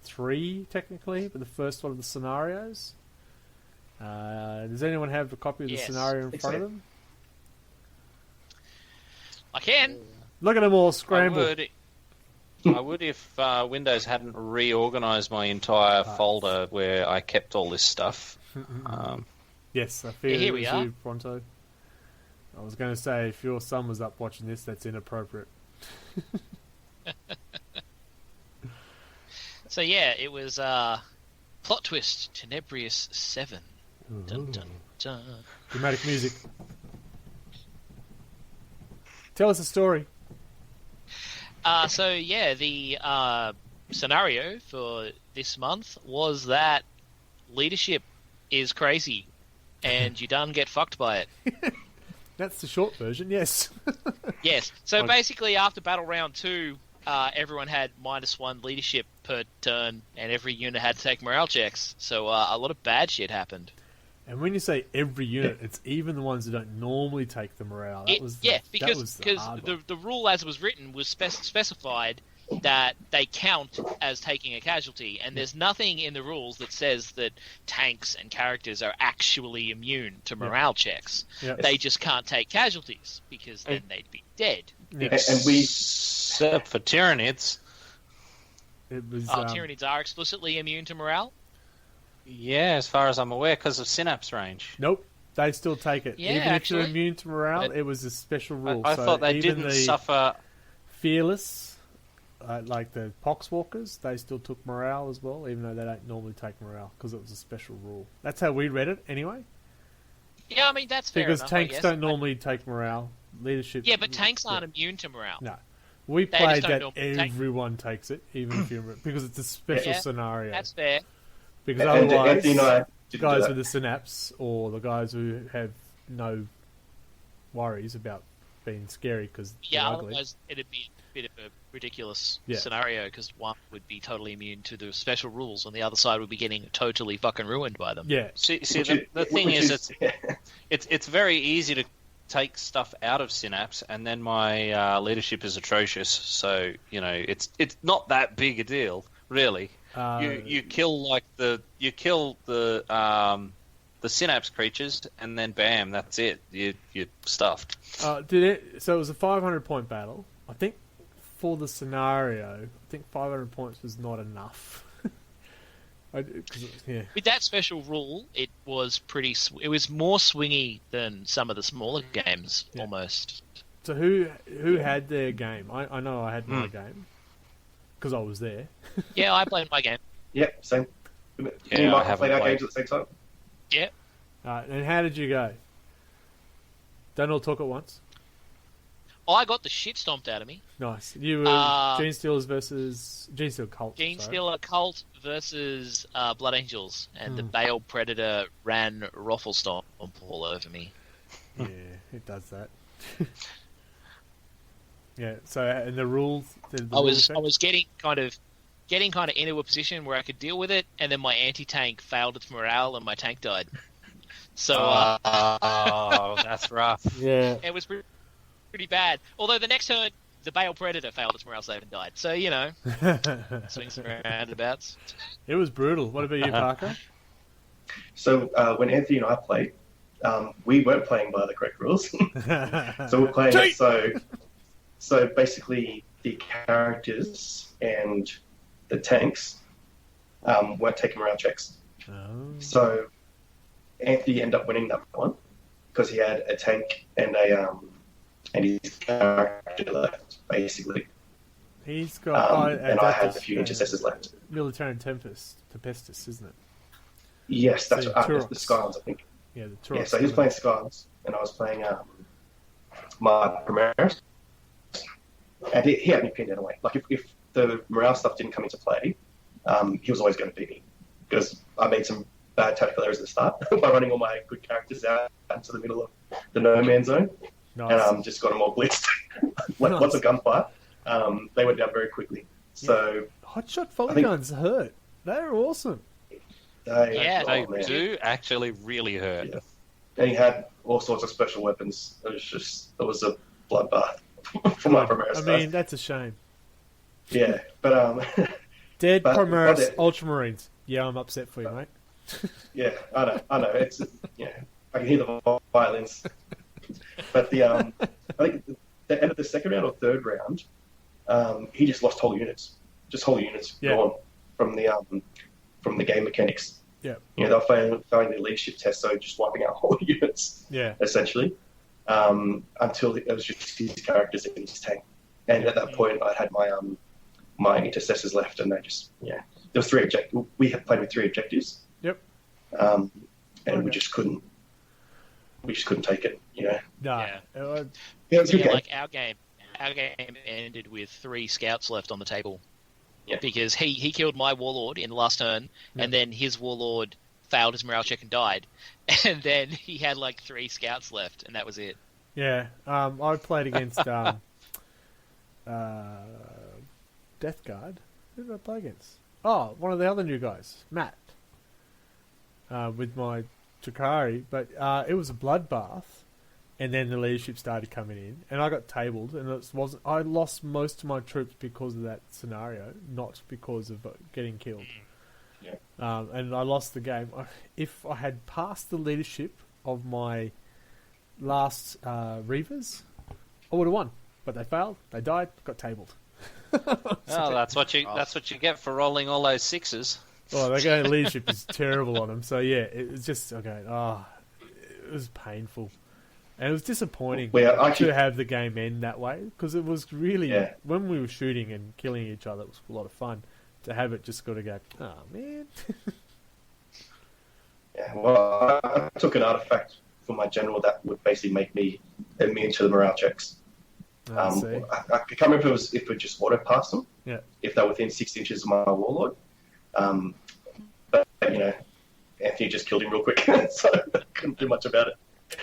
Speaker 1: 3, technically, but the first one of the scenarios. Does anyone have a copy of the scenario in front of them?
Speaker 2: I can.
Speaker 1: Look at them all scramble.
Speaker 3: I would if Windows hadn't reorganized my entire folder where I kept all this stuff.
Speaker 1: Yes, I feel
Speaker 2: here we are.
Speaker 1: Pronto. I was going to say, if your son was up watching this, that's inappropriate.
Speaker 2: So yeah, it was plot twist Tenebrious 7. Dun, dun, dun.
Speaker 1: Dramatic music. Tell us a story.
Speaker 2: So yeah, the scenario for this month was that leadership is crazy, and you done get fucked by it.
Speaker 1: That's the short version, yes.
Speaker 2: Yes. So basically, after battle round 2, everyone had -1 leadership per turn, and every unit had to take morale checks. So a lot of bad shit happened.
Speaker 1: And when you say every unit, it's even the ones that don't normally take the morale. Because
Speaker 2: the rule as it was written was specified that they count as taking a casualty, and there's nothing in the rules that says that tanks and characters are actually immune to morale checks.
Speaker 1: Yep.
Speaker 2: They just can't take casualties because then they'd be dead.
Speaker 3: Except for Tyranids.
Speaker 2: Tyranids are explicitly immune to morale?
Speaker 3: Yeah, as far as I'm aware, because of Synapse range.
Speaker 1: Nope, they still take it.
Speaker 2: Yeah,
Speaker 1: even
Speaker 2: actually.
Speaker 1: if you're immune to morale, it was a special rule.
Speaker 3: I thought they didn't suffer.
Speaker 1: Fearless, like the Poxwalkers, they still took morale as well, even though they don't normally take morale, because it was a special rule. That's how we read it, anyway.
Speaker 2: Yeah, I mean, that's fair
Speaker 1: because
Speaker 2: enough,
Speaker 1: tanks don't normally take morale. Leadership.
Speaker 2: Yeah, but tanks aren't immune to morale.
Speaker 1: No. We played that everyone takes it, even if you're... because it's a special scenario.
Speaker 2: That's fair.
Speaker 1: Because otherwise, the guys with the synapse, or the guys who have no worries about being scary because they're ugly.
Speaker 2: Otherwise it'd be a bit of a ridiculous scenario, because one would be totally immune to the special rules, and the other side would be getting totally fucking ruined by them.
Speaker 1: Yeah.
Speaker 3: See, the thing is, it's very easy to take stuff out of Synapse, and then my leadership is atrocious. So it's not that big a deal, really. You kill the Synapse creatures, and then bam, that's it. You're stuffed.
Speaker 1: So it was a 500-point battle. I think for the scenario, 500 points was not enough.
Speaker 2: With that special rule, it was it was more swingy than some of the smaller games, almost.
Speaker 1: So who had their game? I know I had my game. Because I was there.
Speaker 2: Yeah, I played my game.
Speaker 4: Yeah, same.
Speaker 3: Yeah,
Speaker 4: I haven't played our games at the same time.
Speaker 2: Yeah.
Speaker 1: And how did you go? Don't all talk at once?
Speaker 2: I got the shit stomped out of me.
Speaker 1: Nice. You were Gene Stealers versus... Gene Stealer Cult.
Speaker 2: Gene Stealer Cult versus Blood Angels, and the Bale Predator ran Ruffle Stomp all over me.
Speaker 1: Yeah, it does that. Yeah, so and the rules...
Speaker 2: I was getting kind of into a position where I could deal with it, and then my anti-tank failed its morale, and my tank died. So...
Speaker 3: that's rough.
Speaker 1: Yeah.
Speaker 2: It was pretty bad. Although the next turn, the Bale Predator failed its morale save and died. So, swings and roundabouts.
Speaker 1: It was brutal. What about you, Parker?
Speaker 4: So, when Anthony and I played, we weren't playing by the correct rules. So we're playing it so basically the characters and the tanks weren't taking morale checks.
Speaker 1: Oh.
Speaker 4: So Anthony ended up winning that one because he had a tank and his character left, basically.
Speaker 1: He's got
Speaker 4: and I had a few intercessors left.
Speaker 1: Military Tempestus, isn't it?
Speaker 4: Yes, that's
Speaker 1: the
Speaker 4: Skylands, I think.
Speaker 1: Yeah, the Turok.
Speaker 4: Yeah, so he was playing Skylands, and I was playing my Primaris. And he had me pinned anyway. Like, if the morale stuff didn't come into play, he was always going to beat me. Because I made some bad tactical errors at the start by running all my good characters out into the middle of the no-man zone.
Speaker 1: Nice.
Speaker 4: And just got them all blitzed. Lots of gunfire. They went down very quickly. So
Speaker 1: Hotshot volley guns hurt. They're awesome.
Speaker 3: They do actually really hurt.
Speaker 4: and he had all sorts of special weapons. It was a bloodbath for my Primaris.
Speaker 1: I mean, that's a shame.
Speaker 4: Yeah, but
Speaker 1: Dead Primaris Ultramarines. Yeah, I'm upset for you, mate.
Speaker 4: Yeah, I know. It's I can hear the violins. But I think the end of the second round or third round, he just lost whole units. Just whole units gone from the game mechanics.
Speaker 1: Yeah,
Speaker 4: they were failing the leadership test, so just wiping out whole units.
Speaker 1: Yeah,
Speaker 4: essentially, until it was just his characters in his tank. And at that point, I had my intercessors left, and they just there was 3 objectives. We had played with 3 objectives.
Speaker 1: Yep.
Speaker 4: And we just couldn't take it.
Speaker 1: No.
Speaker 2: Yeah.
Speaker 4: It was a good game.
Speaker 2: Like our game ended with 3 scouts left on the table.
Speaker 4: Yeah.
Speaker 2: Because he killed my warlord in the last turn, and then his warlord failed his morale check and died, and then he had like 3 scouts left, and that was it.
Speaker 1: Yeah. I played against Death Guard. Who did I play against? Oh, one of the other new guys, Matt. With my Chikari, but it was a bloodbath, and then the leadership started coming in, and I got tabled, and I lost most of my troops because of that scenario, not because of getting killed.
Speaker 4: Yeah.
Speaker 1: And I lost the game. If I had passed the leadership of my last Reavers, I would have won, but they failed. They died. Got tabled.
Speaker 3: That's what you get for rolling all those 6s.
Speaker 1: Oh, their game leadership is terrible on them. So yeah, it was just okay. It was painful, and it was disappointing to have the game end that way, because it was really when we were shooting and killing each other, it was a lot of fun. To have it just got to go, oh man.
Speaker 4: Yeah, well, I took an artifact for my general that would basically make me immune to the morale checks. I can't remember if it just auto passed them.
Speaker 1: Yeah.
Speaker 4: If they're within 6 inches of my warlord. But Anthony just killed him real quick, so I couldn't do much about it.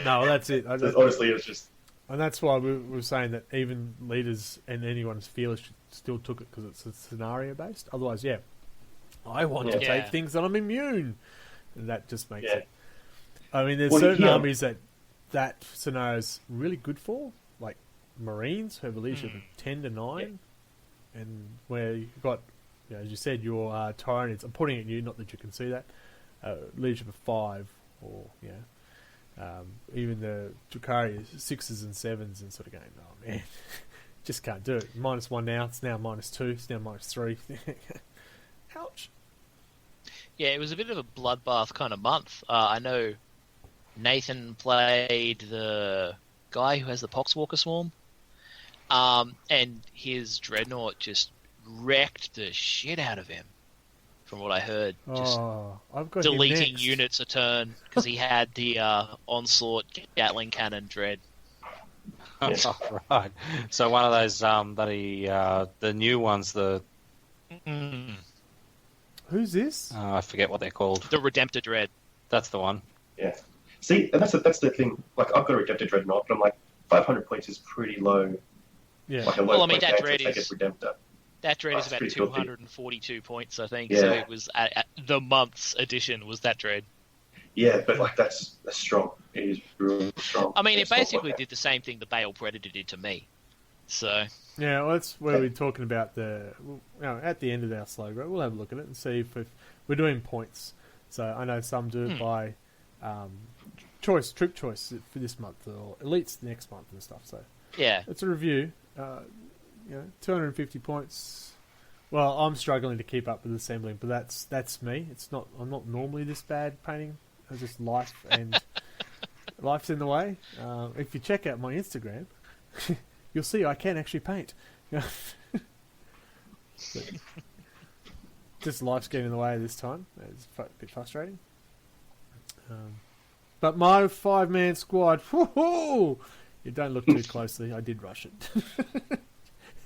Speaker 1: No, that's it.
Speaker 4: Honestly, it was just...
Speaker 1: And that's why we were saying that even leaders and anyone who's fearless still took it, because it's scenario-based. Otherwise, I want to take things that I'm immune. And that just makes it... I mean, there's certain armies that scenario's really good for, like Marines, who have a leadership of 10 to 9, and where you've got... as you said, your Tyranids, I'm putting it at you, not that you can see that, leadership of 5, or, even the Drukhari 6s and 7s, and sort of going, oh man, just can't do it. -1 now, it's now -2, it's now -3. Ouch.
Speaker 2: Yeah, it was a bit of a bloodbath kind of month. I know Nathan played the guy who has the Poxwalker Swarm, and his Dreadnought just wrecked the shit out of him, from what I heard. Just
Speaker 1: I've got
Speaker 2: deleting units a turn because he had the Onslaught Gatling Cannon Dread.
Speaker 3: Right. So one of those the new ones,
Speaker 1: Who's this?
Speaker 3: I forget what they're called.
Speaker 2: The Redemptor Dread.
Speaker 3: That's the one.
Speaker 4: Yeah. See, and that's the thing. Like, I've got a Redemptor Dreadnought, but I'm like, 500 points is pretty low.
Speaker 1: Yeah.
Speaker 4: Like a low point
Speaker 2: that
Speaker 4: to
Speaker 2: Dread
Speaker 4: take
Speaker 2: is...
Speaker 4: a Redemptor.
Speaker 2: That Dread is about
Speaker 4: pretty
Speaker 2: 242 points, I think.
Speaker 4: Yeah.
Speaker 2: So it was the month's edition was that Dread.
Speaker 4: Yeah, but like that's strong. It is really strong.
Speaker 2: I mean, it basically did the same thing the Bale Predator did to me. So
Speaker 1: yeah, well, that's where we're talking about at the end of our slogan. We'll have a look at it and see if we're doing points. So I know some do it by troop choice for this month, or elites next month and stuff. So
Speaker 2: yeah,
Speaker 1: it's a review. 250 points. Well, I'm struggling to keep up with assembling, but that's me. I'm not normally this bad painting. It's just life, and life's in the way. If you check out my Instagram, you'll see I can actually paint. Just life's getting in the way this time. It's a bit frustrating. But my 5-man squad, whoo-hoo! You don't look too closely. I did rush it.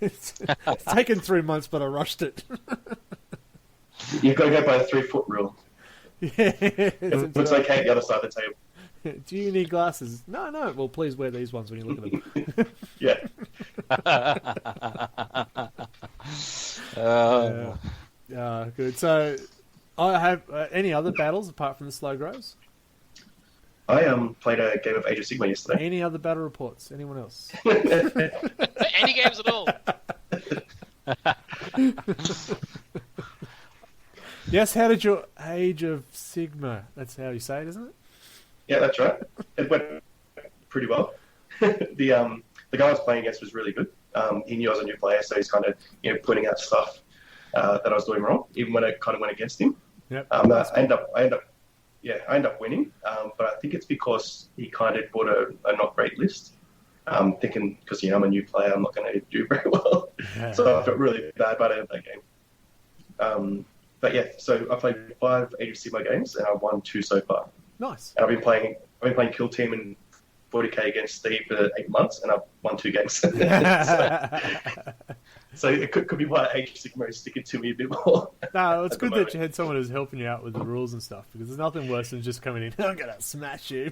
Speaker 1: It's taken 3 months, but I rushed it.
Speaker 4: You've got to go by the 3-foot rule.
Speaker 1: Yeah,
Speaker 4: it's okay at the other side of the table.
Speaker 1: Do you need glasses? No. Well, please wear these ones when you look at them.
Speaker 4: Yeah.
Speaker 1: Good. So, I have any other battles apart from the slow grows?
Speaker 4: I played a game of Age of Sigmar yesterday.
Speaker 1: Any other battle reports? Anyone else?
Speaker 2: Any games at all?
Speaker 1: Yes, how did your Age of Sigma? That's how you say it, isn't it?
Speaker 4: Yeah, that's right. It went pretty well. The guy I was playing against was really good. He knew I was a new player, so he's kind of pointing out stuff that I was doing wrong, even when I kind of went against him.
Speaker 1: Yep.
Speaker 4: I end up winning, but I think it's because he kind of bought a not great list. Thinking because I'm a new player, I'm not going to do very well. So I felt really bad about it in that game. But yeah, so I played 5 Age of Sigmar games and I've won 2 so far.
Speaker 1: Nice.
Speaker 4: And I've been playing Kill Team and 40k against Steve for 8 months, and I've won 2 games. So it could be why Age of Sigmar is sticking to me a bit more.
Speaker 1: No, it's good that you had someone who's helping you out with the rules and stuff, because there's nothing worse than just coming in, I'm going to smash you.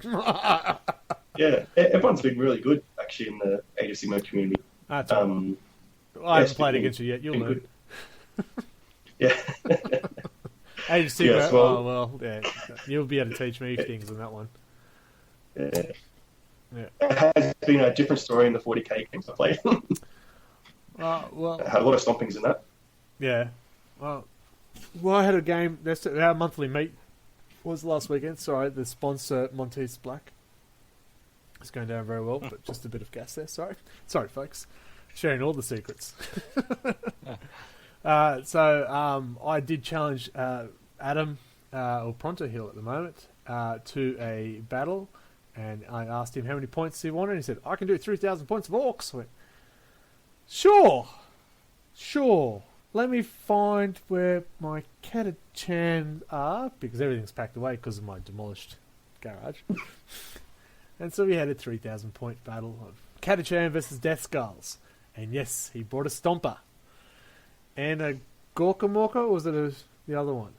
Speaker 4: Yeah, everyone's been really good, actually, in the Age of Sigmar community.
Speaker 1: I haven't played against you yet, you'll learn.
Speaker 4: Yeah.
Speaker 1: Age of Sigmar,
Speaker 4: Yes,
Speaker 1: yeah, you'll be able to teach me things on that one.
Speaker 4: Yeah.
Speaker 1: Yeah.
Speaker 4: It has been a different story in the 40k games I played.
Speaker 1: Well,
Speaker 4: I had a lot of stompings in that.
Speaker 1: yeah. Well, I had a game. Our monthly meet was last weekend. Sorry, the sponsor Monteith's Black. It's going down very well, but just a bit of gas there. Sorry, folks. Sharing all the secrets. I did challenge Adam or Pronto Hill at the moment to a battle, and I asked him how many points he wanted, and he said, I can do 3,000 points of orcs. I went, Sure. Let me find where my Catachan are, because everything's packed away because of my demolished garage. And so we had a 3,000 point battle of Catachan versus Death Skulls. And yes, he brought a Stomper. And a Gorkamorka, or was it the other one?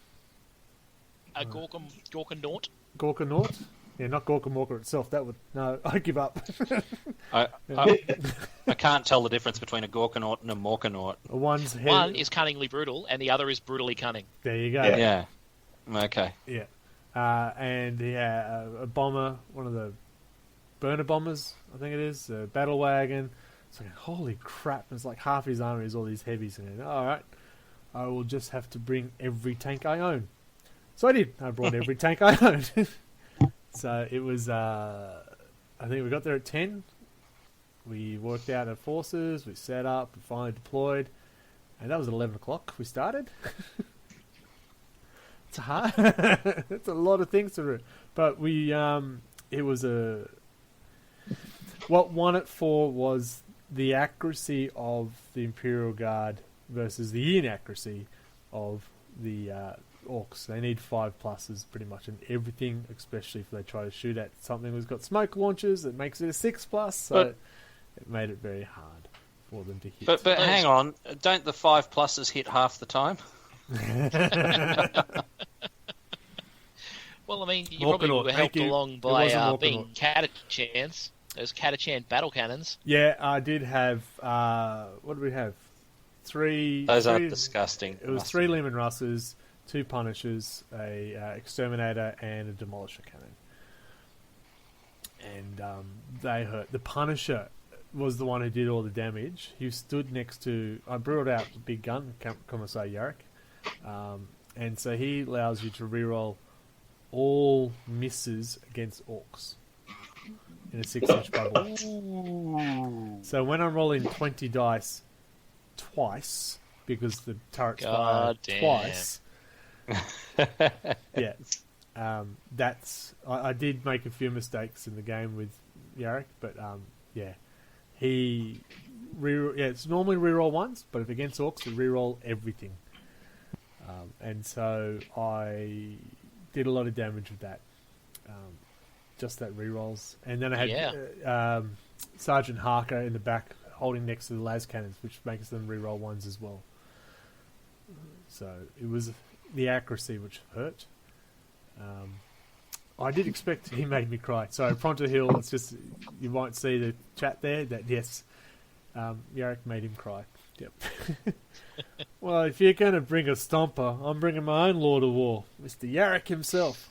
Speaker 2: A Gorkanaut?
Speaker 1: Gorkanaut? Yeah, not Gorkamorka itself. No, I give up.
Speaker 3: I can't tell the difference between a Gorkanaut and a Morkanaut.
Speaker 2: One is cunningly brutal, and the other is brutally cunning.
Speaker 1: There you go.
Speaker 3: Yeah. Okay.
Speaker 1: Yeah. And a bomber, one of the burner bombers, I think it is, a battle wagon. It's like, holy crap, it's like half his army is all these heavies. And alright, I will just have to bring every tank I own. So I did. I brought every tank I owned. So it was, I think we got there at 10. We worked out our forces, we set up, we finally deployed. And that was at 11 o'clock we started. It's hard. It's a lot of things to do. But it was what won it for was the accuracy of the Imperial Guard versus the inaccuracy of the orcs. They need 5+ pretty much in everything, especially if they try to shoot at something that's got smoke launchers. It makes it a 6+, so it made it very hard for them to hit.
Speaker 3: But hang on, don't the 5+ hit half the time?
Speaker 2: Well, I mean, you probably were helped along by being Catachans, those Catachan battle cannons.
Speaker 1: Yeah, I did have, what did we have? 3...
Speaker 3: Those are disgusting.
Speaker 1: It was 3 Lehman Russes, 2 Punishers, a Exterminator, and a Demolisher cannon. And they hurt. The Punisher was the one who did all the damage. He stood next to... I brought out the big gun, Commissar Yarrick. And so he allows you to reroll all misses against orcs in a 6-inch bubble. Ooh. So when I'm rolling 20 dice twice, because the turrets fire twice... yeah. I did make a few mistakes in the game with Yarrick, but yeah. It's normally reroll once, but if against orcs, we reroll everything. And so I did a lot of damage with that. Just that rerolls. And then I had Sergeant Harker in the back holding next to the las cannons, which makes them reroll ones as well. So it was the accuracy which hurt. I did expect he made me cry. So Pronto Hill, it's just, you might see the chat there that yes, Yarrick made him cry. Yep. Well, if you're going to bring a Stomper, I'm bringing my own Lord of War, Mr. Yarrick himself.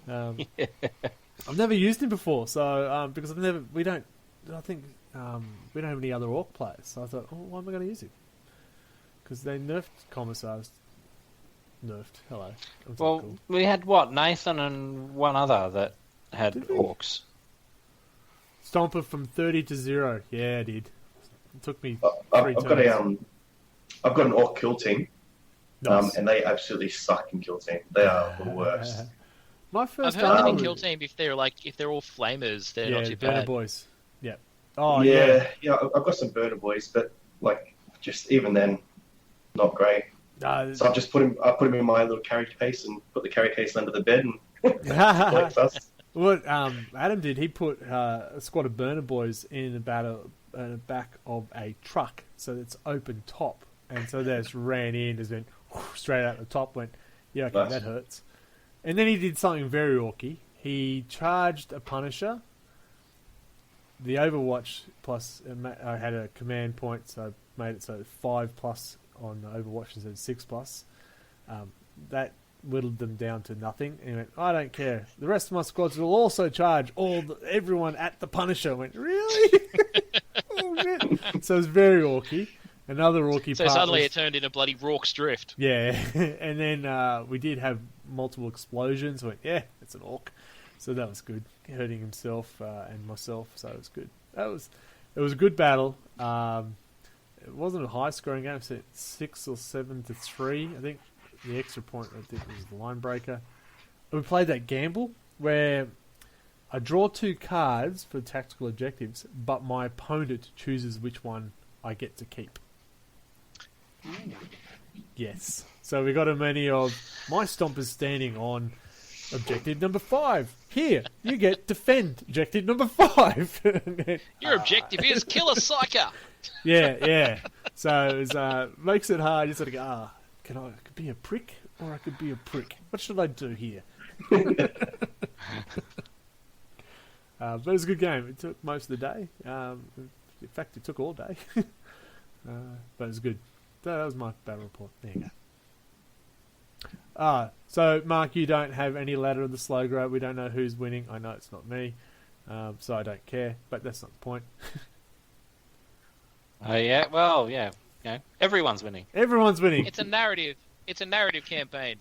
Speaker 1: I've never used him before, so because we don't have any other orc players. So I thought, why am I going to use him? Because they nerfed Commissars. Nerfed. Hello.
Speaker 3: Well, cool. We had Nathan and one other that had orcs.
Speaker 1: Stomper from 30 to 0. Yeah, I did. It took me 3
Speaker 4: I've
Speaker 1: turns.
Speaker 4: I've got an orc kill team,
Speaker 1: Nice.
Speaker 4: and they absolutely suck in kill team. They are the worst.
Speaker 1: My first
Speaker 2: I've heard that in kill team, if they're all flamers, they're not too
Speaker 1: burner
Speaker 2: bad.
Speaker 1: boys. Yeah. Oh
Speaker 4: yeah. I've got some burner boys, but just even then, not great. So I've just put him in my little carry case and put the carry case under the bed and
Speaker 1: What Adam did, he put a squad of burner boys in the back of a truck, so it's open top, and so they just ran in, just went straight out the top, went, yeah, okay, nice. That hurts. And then he did something very orky. He charged a Punisher. The Overwatch plus, I had a command point, so I made it so 5+ on the Overwatch instead of 6+. That whittled them down to nothing. And he went, I don't care. The rest of my squads will also charge everyone at the Punisher. I went, really? Oh, shit. So it was very orky. Another orky
Speaker 2: So
Speaker 1: part
Speaker 2: suddenly
Speaker 1: was,
Speaker 2: it turned into bloody Rorke's Drift.
Speaker 1: Yeah. And then we did have multiple explosions. I went, yeah, it's an orc. So that was good. Hurting himself and myself. So it was good. It was a good battle. It wasn't a high scoring game. It was 6 or 7 to 3. I think the extra point I think was the line breaker. We played that gamble where I draw 2 cards for tactical objectives, but my opponent chooses which one I get to keep. Yes. So we got a many of my stompers standing on objective number 5. Here, you get defend objective number 5.
Speaker 2: Your objective is kill a psyker.
Speaker 1: Yeah. So it makes it hard. You sort of go, I could be a prick or I could be a prick. What should I do here? But it was a good game. It took most of the day. In fact, it took all day. But it was good. That was my battle report. There you go. So, Mark, you don't have any ladder of the slow grow. We don't know who's winning. I know it's not me. So I don't care. But that's not the point.
Speaker 3: Oh, yeah. Well, yeah. Everyone's winning.
Speaker 1: Everyone's winning.
Speaker 2: It's a narrative. It's a narrative campaign.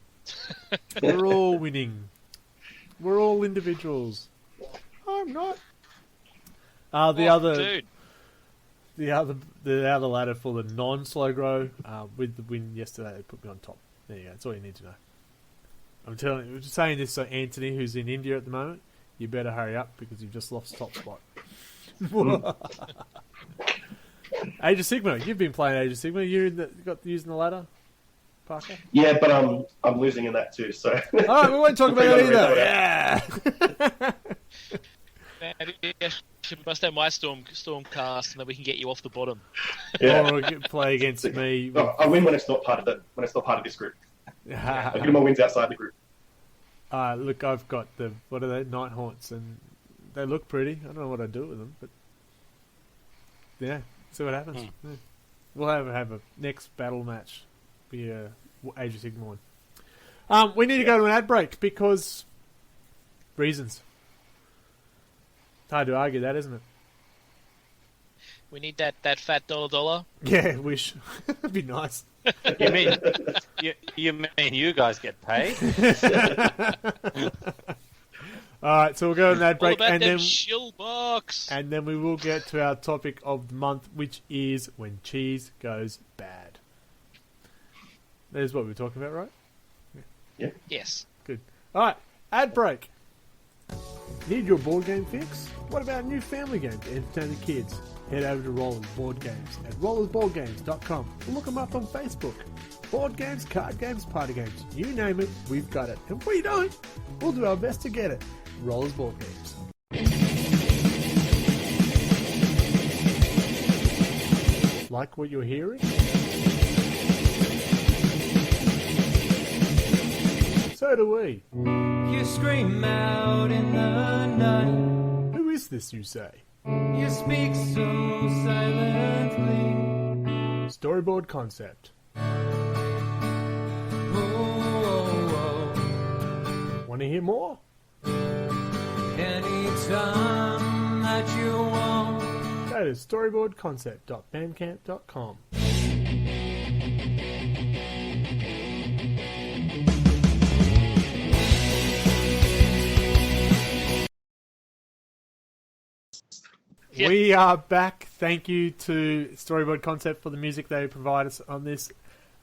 Speaker 1: We're all winning. We're all individuals. I'm not. The other ladder for the non-slow grow, with the win yesterday, they put me on top. There you go. That's all you need to know. I'm just saying this so Anthony, who's in India at the moment, you better hurry up because you've just lost top spot. Age of Sigma, you've been playing Age of Sigma. Using the ladder, Parker?
Speaker 4: Yeah, but I'm losing in that too. So.
Speaker 1: All right, we won't talk about that either.
Speaker 2: Yeah. You must have my storm cast, and then we can get you off the bottom.
Speaker 1: Yeah. Or play against me.
Speaker 4: I win when it's not part of this group. I get my wins outside the group.
Speaker 1: Look, I've got what are they? Night Haunts, and they look pretty. I don't know what I do with them, but yeah, see what happens. Yeah. We'll have a next battle match. Be a Age of Sigma one. We need to go to an ad break because reasons. It's hard to argue that, isn't it?
Speaker 2: We need that fat dollar.
Speaker 1: Yeah, wish. That'd be nice.
Speaker 3: You mean you guys get paid?
Speaker 1: All right, so we'll go to an ad break,
Speaker 2: and then shill box,
Speaker 1: and then we will get to our topic of the month, which is when cheese goes bad. That is what we're talking about, right?
Speaker 4: Yeah.
Speaker 2: Yes.
Speaker 1: Good. All right, ad break. Need your board game fix? What about a new family game to entertain the kids? Head over to Rollers Board Games at rollersboardgames.com and look them up on Facebook. Board games, card games, party games, you name it, we've got it. And if we don't, we'll do our best to get it. Rollers Board Games. Like what you're hearing? So do we.
Speaker 5: You scream out in the night.
Speaker 1: Who is this, you say?
Speaker 5: You speak so silently.
Speaker 1: Storyboard concept.
Speaker 5: Oh.
Speaker 1: Want to hear more?
Speaker 5: anytime that you want.
Speaker 1: Go to storyboardconcept.bandcamp.com.
Speaker 2: Yeah.
Speaker 1: We are back. Thank you to Storyboard Concept for the music they provide us on this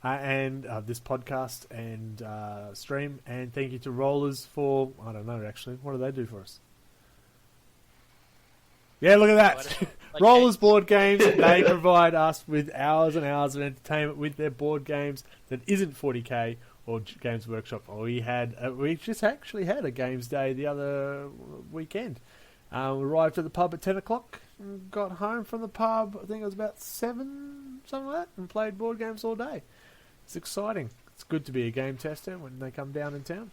Speaker 1: and this podcast and stream. And thank you to Rollers for, I don't know actually, what do they do for us? Yeah, look at that. Rollers board games. They provide us with hours and hours of entertainment with their board games that isn't 40k or Games Workshop. We just actually had a games day the other weekend. We arrived at the pub at 10 o'clock, got home from the pub, I think it was about 7, something like that, and played board games all day. It's exciting. It's good to be a game tester when they come down in town.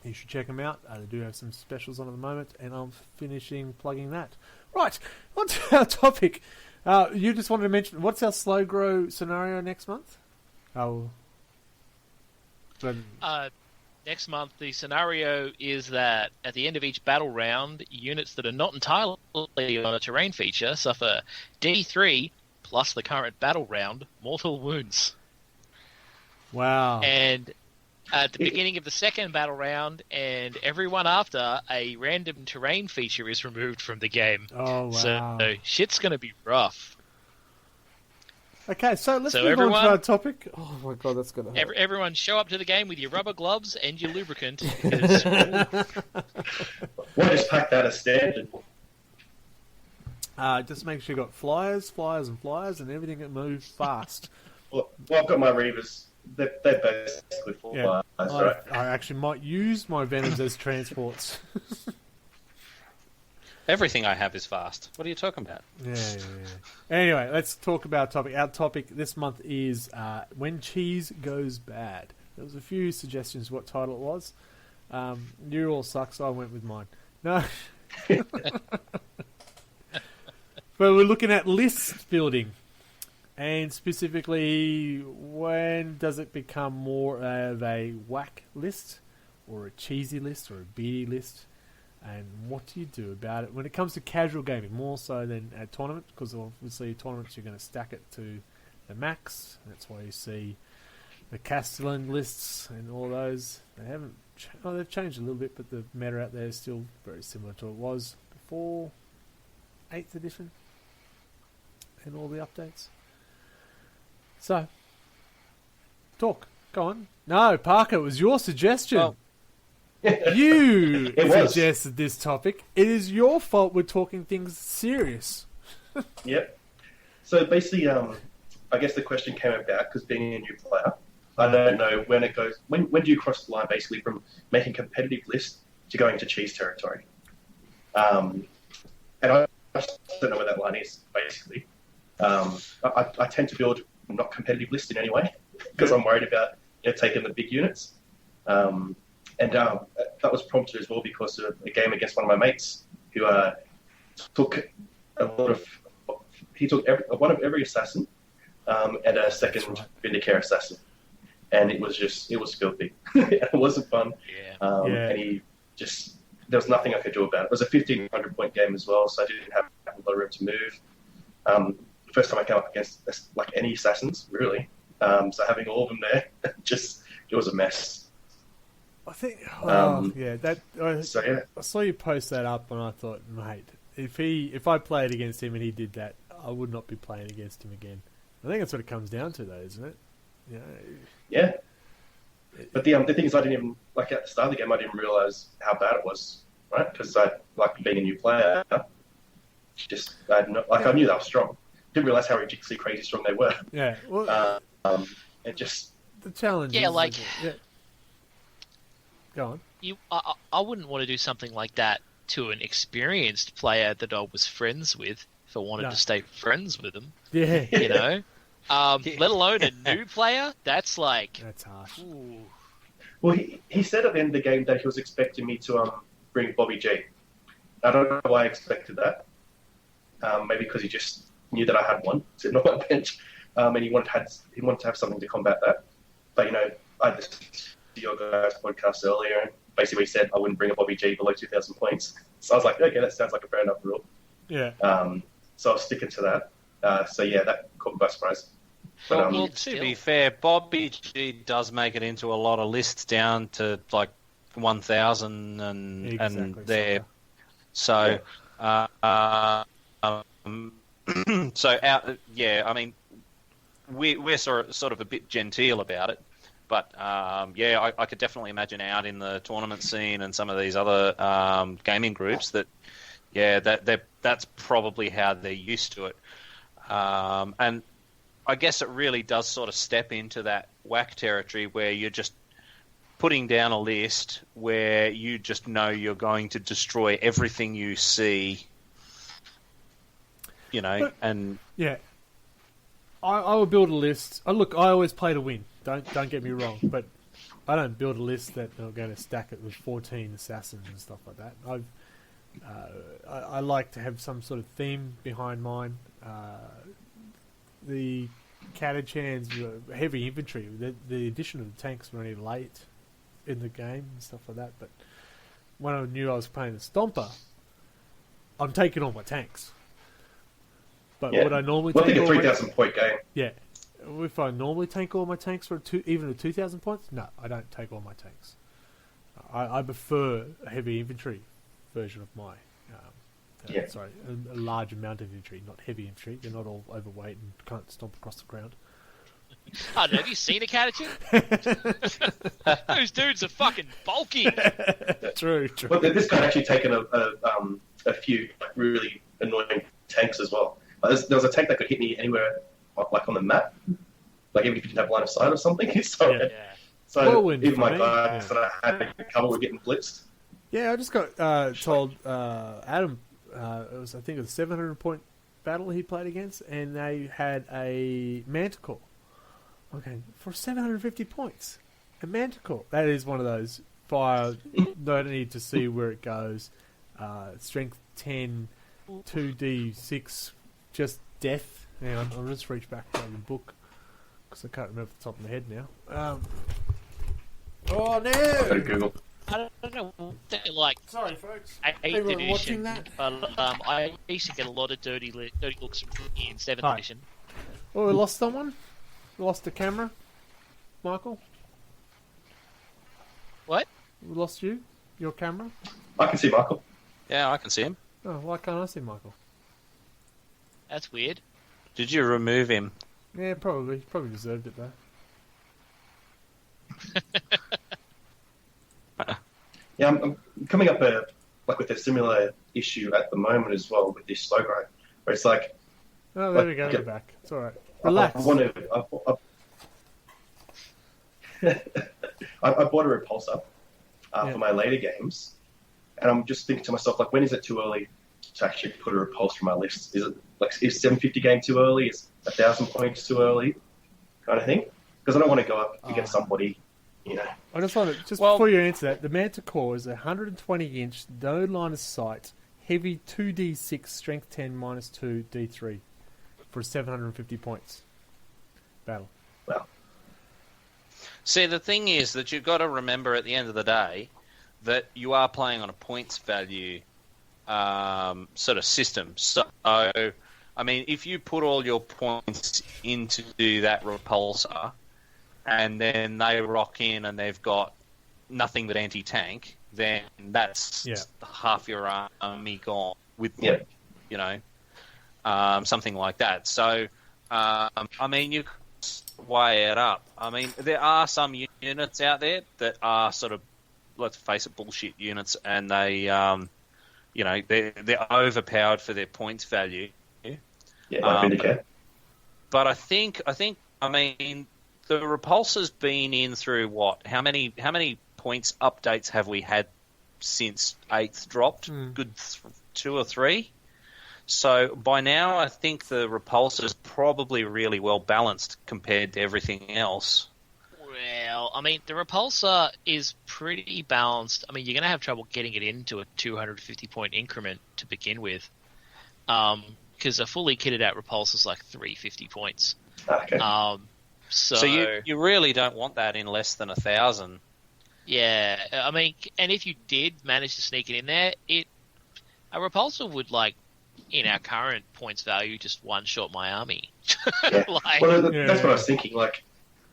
Speaker 1: You should check them out. They do have some specials on at the moment, and I'm finishing plugging that. Right, on to our topic. You just wanted to mention, what's our slow grow scenario next month?
Speaker 2: Next month, the scenario is that at the end of each battle round, units that are not entirely on a terrain feature suffer D3 plus the current battle round mortal wounds.
Speaker 1: Wow.
Speaker 2: And at the beginning of the second battle round and everyone after, a random terrain feature is removed from the game.
Speaker 1: Oh, wow.
Speaker 2: So shit's going to be rough.
Speaker 1: Okay, so let's move on to our topic. Oh my god, that's going to hurt.
Speaker 2: Everyone show up to the game with your rubber gloves and your lubricant. Because...
Speaker 4: We'll just pack that as standard.
Speaker 1: Just make sure you got flyers, and everything that moves fast.
Speaker 4: Well, I've got my Reavers. They're basically full flyers, right?
Speaker 1: I actually might use my Venoms as transports.
Speaker 3: Everything I have is fast. What are you talking about?
Speaker 1: Yeah. Anyway, let's talk about our topic. Our topic this month is When Cheese Goes Bad. There was a few suggestions what title it was. You all suck, so I went with mine. No. But we're looking at list building. And specifically, when does it become more of a WAAC list, or a cheesy list, or a beady list? And what do you do about it when it comes to casual gaming, more so than at tournament? Because obviously tournaments you're going to stack it to the max. That's why you see the Castellan lists and all those. They've changed a little bit, but the meta out there is still very similar to what it was before 8th edition and all the updates. So, talk. Go on. No, Parker, it was your suggestion.
Speaker 3: Well,
Speaker 1: you suggested this topic. It is your fault we're talking things serious.
Speaker 4: Yep. So basically, I guess the question came about because being a new player, I don't know when it goes. When do you cross the line basically from making competitive list to going to cheese territory? And I just don't know where that line is basically. I tend to build not competitive list in any way because I'm worried about taking the big units. And that was prompted as well because of a game against one of my mates who took one of every assassin and a second Vindicare assassin, and it was filthy. It wasn't fun.
Speaker 2: Yeah.
Speaker 4: And there was nothing I could do about it. It was a 1,500 point game as well, so I didn't have a lot of room to move. The first time I came up against like any assassins really, so having all of them there, it was a mess.
Speaker 1: I think, I saw you post that up, and I thought, mate, if I played against him and he did that, I would not be playing against him again. I think that's what it comes down to, though, isn't it?
Speaker 4: Yeah. But the thing is, I didn't even at the start of the game, I didn't realize how bad it was, right? Because being a new player, I knew they were strong. Didn't realize how ridiculously crazy strong they were.
Speaker 1: Yeah. Well,
Speaker 4: and just
Speaker 1: the challenge.
Speaker 2: Yeah,
Speaker 1: Go on.
Speaker 2: I wouldn't want to do something like that to an experienced player that I was friends with if I wanted to stay friends with them.
Speaker 1: Yeah.
Speaker 2: Let alone a new player. That's
Speaker 1: harsh.
Speaker 2: Ooh.
Speaker 4: Well, he said at the end of the game that he was expecting me to bring Bobby G. I don't know why I expected that. Maybe because he just knew that I had one sitting on my bench, and he wanted to have something to combat that. But I listened to your guys' podcast earlier, and basically said I wouldn't bring a Bobby G below 2,000 points. So I was like, okay, that sounds like a fair enough rule.
Speaker 1: Yeah.
Speaker 4: So I was sticking to that. So yeah, that caught me by surprise. But,
Speaker 3: Well, to be fair, Bobby G does make it into a lot of lists down to like 1,000 and there. So, so out. Yeah, I mean, we're sort of a bit genteel about it, but yeah, I could definitely imagine out in the tournament scene and some of these other gaming groups that, yeah, that's probably how they're used to it, and I guess it really does sort of step into that WAAC territory where you're just putting down a list where you just know you're going to destroy everything you see, you know,
Speaker 1: but,
Speaker 3: and
Speaker 1: yeah, I would build a list. Look, I always play to win. Don't get me wrong, but I don't build a list that I'm going to stack it with 14 assassins and stuff like that. I like to have some sort of theme behind mine. The Catachans heavy infantry. The addition of the tanks were only late in the game and stuff like that. But when I knew I was playing a Stomper, I'm taking all my tanks. But would I normally take
Speaker 4: a 3,000 point game?
Speaker 1: Yeah. If I normally take all my tanks for even a 2,000 points, no, I don't take all my tanks. I prefer a heavy infantry version of my. Sorry, a large amount of infantry, not heavy infantry. They're not all overweight and can't stomp across the ground.
Speaker 2: I don't know, have you seen a Catachan? Those dudes are fucking bulky.
Speaker 1: True.
Speaker 4: Well, this guy actually taken a few really annoying tanks as well. There was a tank that could hit me anywhere, like on the map, like even if you didn't have line of sight or something. So even my guys that I had to cover were getting blitzed.
Speaker 1: Yeah, I just got told Adam. I think it was a 700-point battle he played against, and they had a Manticore. Okay, for 750 points, a Manticore. That is one of those fire. Don't need to see where it goes. Strength 10, 2d6, just death. Hang on, I'll just reach back to the book because I can't remember off the top of my head now. Oh no!
Speaker 4: Go to Google.
Speaker 2: I don't know, like,
Speaker 1: sorry folks,
Speaker 2: 8th edition,
Speaker 1: watching that?
Speaker 2: But I used to get a lot of dirty looks in 7th edition.
Speaker 1: Oh, we lost someone? We lost the camera? Michael?
Speaker 2: What?
Speaker 1: We lost you? Your camera?
Speaker 4: I can see Michael.
Speaker 3: yeah, I can see him.
Speaker 1: Oh, why can't I see Michael?
Speaker 2: That's weird.
Speaker 3: Did you remove him?
Speaker 1: Yeah, probably. He probably deserved it though.
Speaker 4: Yeah, I'm coming up with a similar issue at the moment as well with this slow grind, where it's like.
Speaker 1: Oh, there we go. We're back. It's all right. Relax.
Speaker 4: I bought a repulsor for my later games, and I'm just thinking to myself, like, when is it too early to actually put a repulsor on my list? Is 750 game too early? Is 1,000 points too early? Kind of thing, because I don't want to go up against somebody. You know.
Speaker 1: I just want to before you answer that, the Manticore is a 120-inch, no line of sight, heavy 2d6, strength 10, -2, d3 for 750 points battle.
Speaker 4: Well,
Speaker 3: see, the thing is that you've got to remember at the end of the day that you are playing on a points value sort of system. So, I mean, if you put all your points into that repulsor, and then they rock in and they've got nothing but anti-tank, then that's half your army gone with, you know, something like that. So, I mean, you weigh it up. I mean, there are some units out there that are sort of, let's face it, bullshit units, and they, you know, they're overpowered for their points value.
Speaker 4: Yeah,
Speaker 3: but I think, I mean, the repulsor's been in through what? How many points updates have we had since 8th dropped? Good 2 or 3. So by now, I think the repulsor's probably really well balanced compared to everything else.
Speaker 2: Well, I mean, the repulsor is pretty balanced. I mean, you're going to have trouble getting it into a 250 point increment to begin with, because a fully kitted out repulsor is like 350 points.
Speaker 4: Okay.
Speaker 3: So you really don't want that in less than 1,000.
Speaker 2: Yeah, I mean, and if you did manage to sneak it in there, a repulsor would, like, in our current points value, just one-shot my army.
Speaker 4: Yeah.
Speaker 2: Like,
Speaker 4: That's what I was thinking. Like,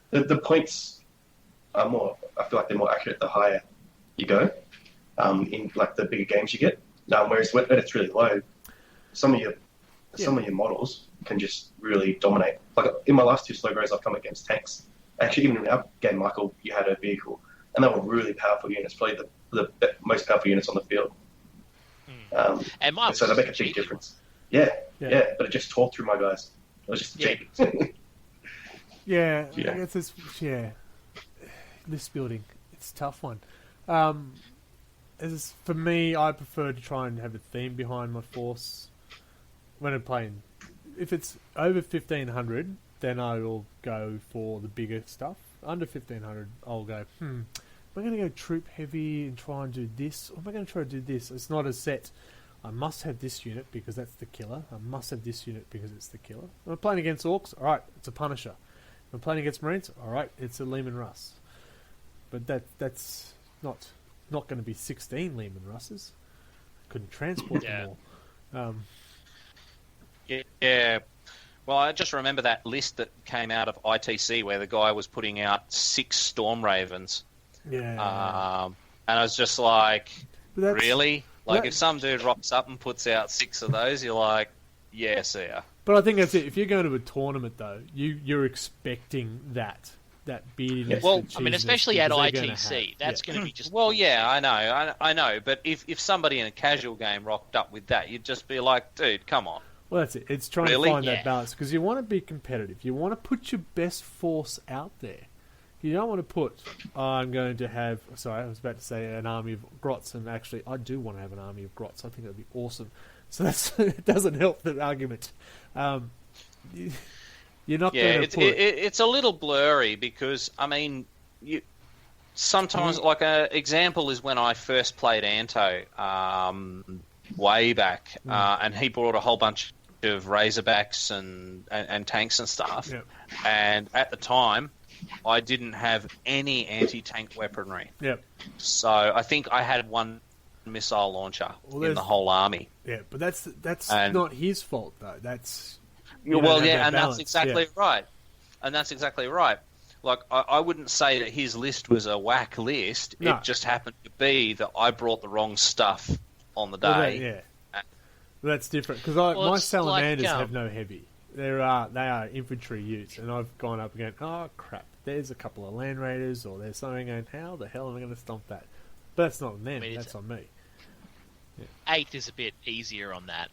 Speaker 4: the points are more. I feel like they're more accurate the higher you go. In like the bigger games you get. Whereas when it's really low, some of your models can just really dominate. Like in my last 2 slow grows, I've come against tanks. Actually, even in our game, Michael, you had a vehicle, and they were really powerful units. Probably the most powerful units on the field.
Speaker 2: And mine
Speaker 4: so they make a big difference. Yeah, but it just tore through my guys. It was just cheap.
Speaker 1: Yeah. It's this, list building. It's a tough one. For me, I prefer to try and have a theme behind my force when I'm playing. If it's over 1,500, then I will go for the bigger stuff. Under 1,500, I'll go, am I going to go troop heavy and try and do this? Or am I going to try to do this? It's not a set. I must have this unit because that's the killer. I must have this unit because it's the killer. If I'm playing against Orcs, alright, it's a Punisher. If I'm playing against Marines, alright, it's a Lehman Russ. But that's not going to be 16 Lehman Russes. Couldn't transport them all.
Speaker 3: Yeah. Well, I just remember that list that came out of ITC where the guy was putting out 6 Storm Ravens.
Speaker 1: Yeah.
Speaker 3: And I was just like, really? Like, if some dude rocks up and puts out 6 of those, you're like, yeah, see ya.
Speaker 1: But I think that's it. If you're going to a tournament, though, you're expecting that beardiness.
Speaker 2: Well, I mean, especially at ITC, that's going to be just...
Speaker 3: Well, yeah, I know. But if somebody in a casual game rocked up with that, you'd just be like, dude, come on.
Speaker 1: Well, that's it. It's trying to find that balance because you want to be competitive. You want to put your best force out there. You don't want to put, I'm going to have... Sorry, I was about to say an army of Grots, and actually, I do want to have an army of Grots. I think that would be awesome. So it doesn't help the argument. You're not going to put...
Speaker 3: It's a little blurry because, I mean, sometimes, like, an example is when I first played Anto way back, and he brought a whole bunch of Razorbacks and tanks and stuff.
Speaker 1: Yep.
Speaker 3: And at the time, I didn't have any anti-tank weaponry.
Speaker 1: Yep.
Speaker 3: So I think I had 1 missile launcher in the whole army.
Speaker 1: Yeah, but that's not his fault, though. That's...
Speaker 3: That's exactly right. And that's exactly right. Like, I wouldn't say that his list was a WAAC list. No. It just happened to be that I brought the wrong stuff on the day.
Speaker 1: That's different because my salamanders have no heavy. They are infantry utes, and I've gone up again. Oh crap! There's a couple of land raiders, or there's something going. How the hell am I going to stomp that? But that's not on them. That's on me.
Speaker 2: Yeah. 8th is a bit easier on that.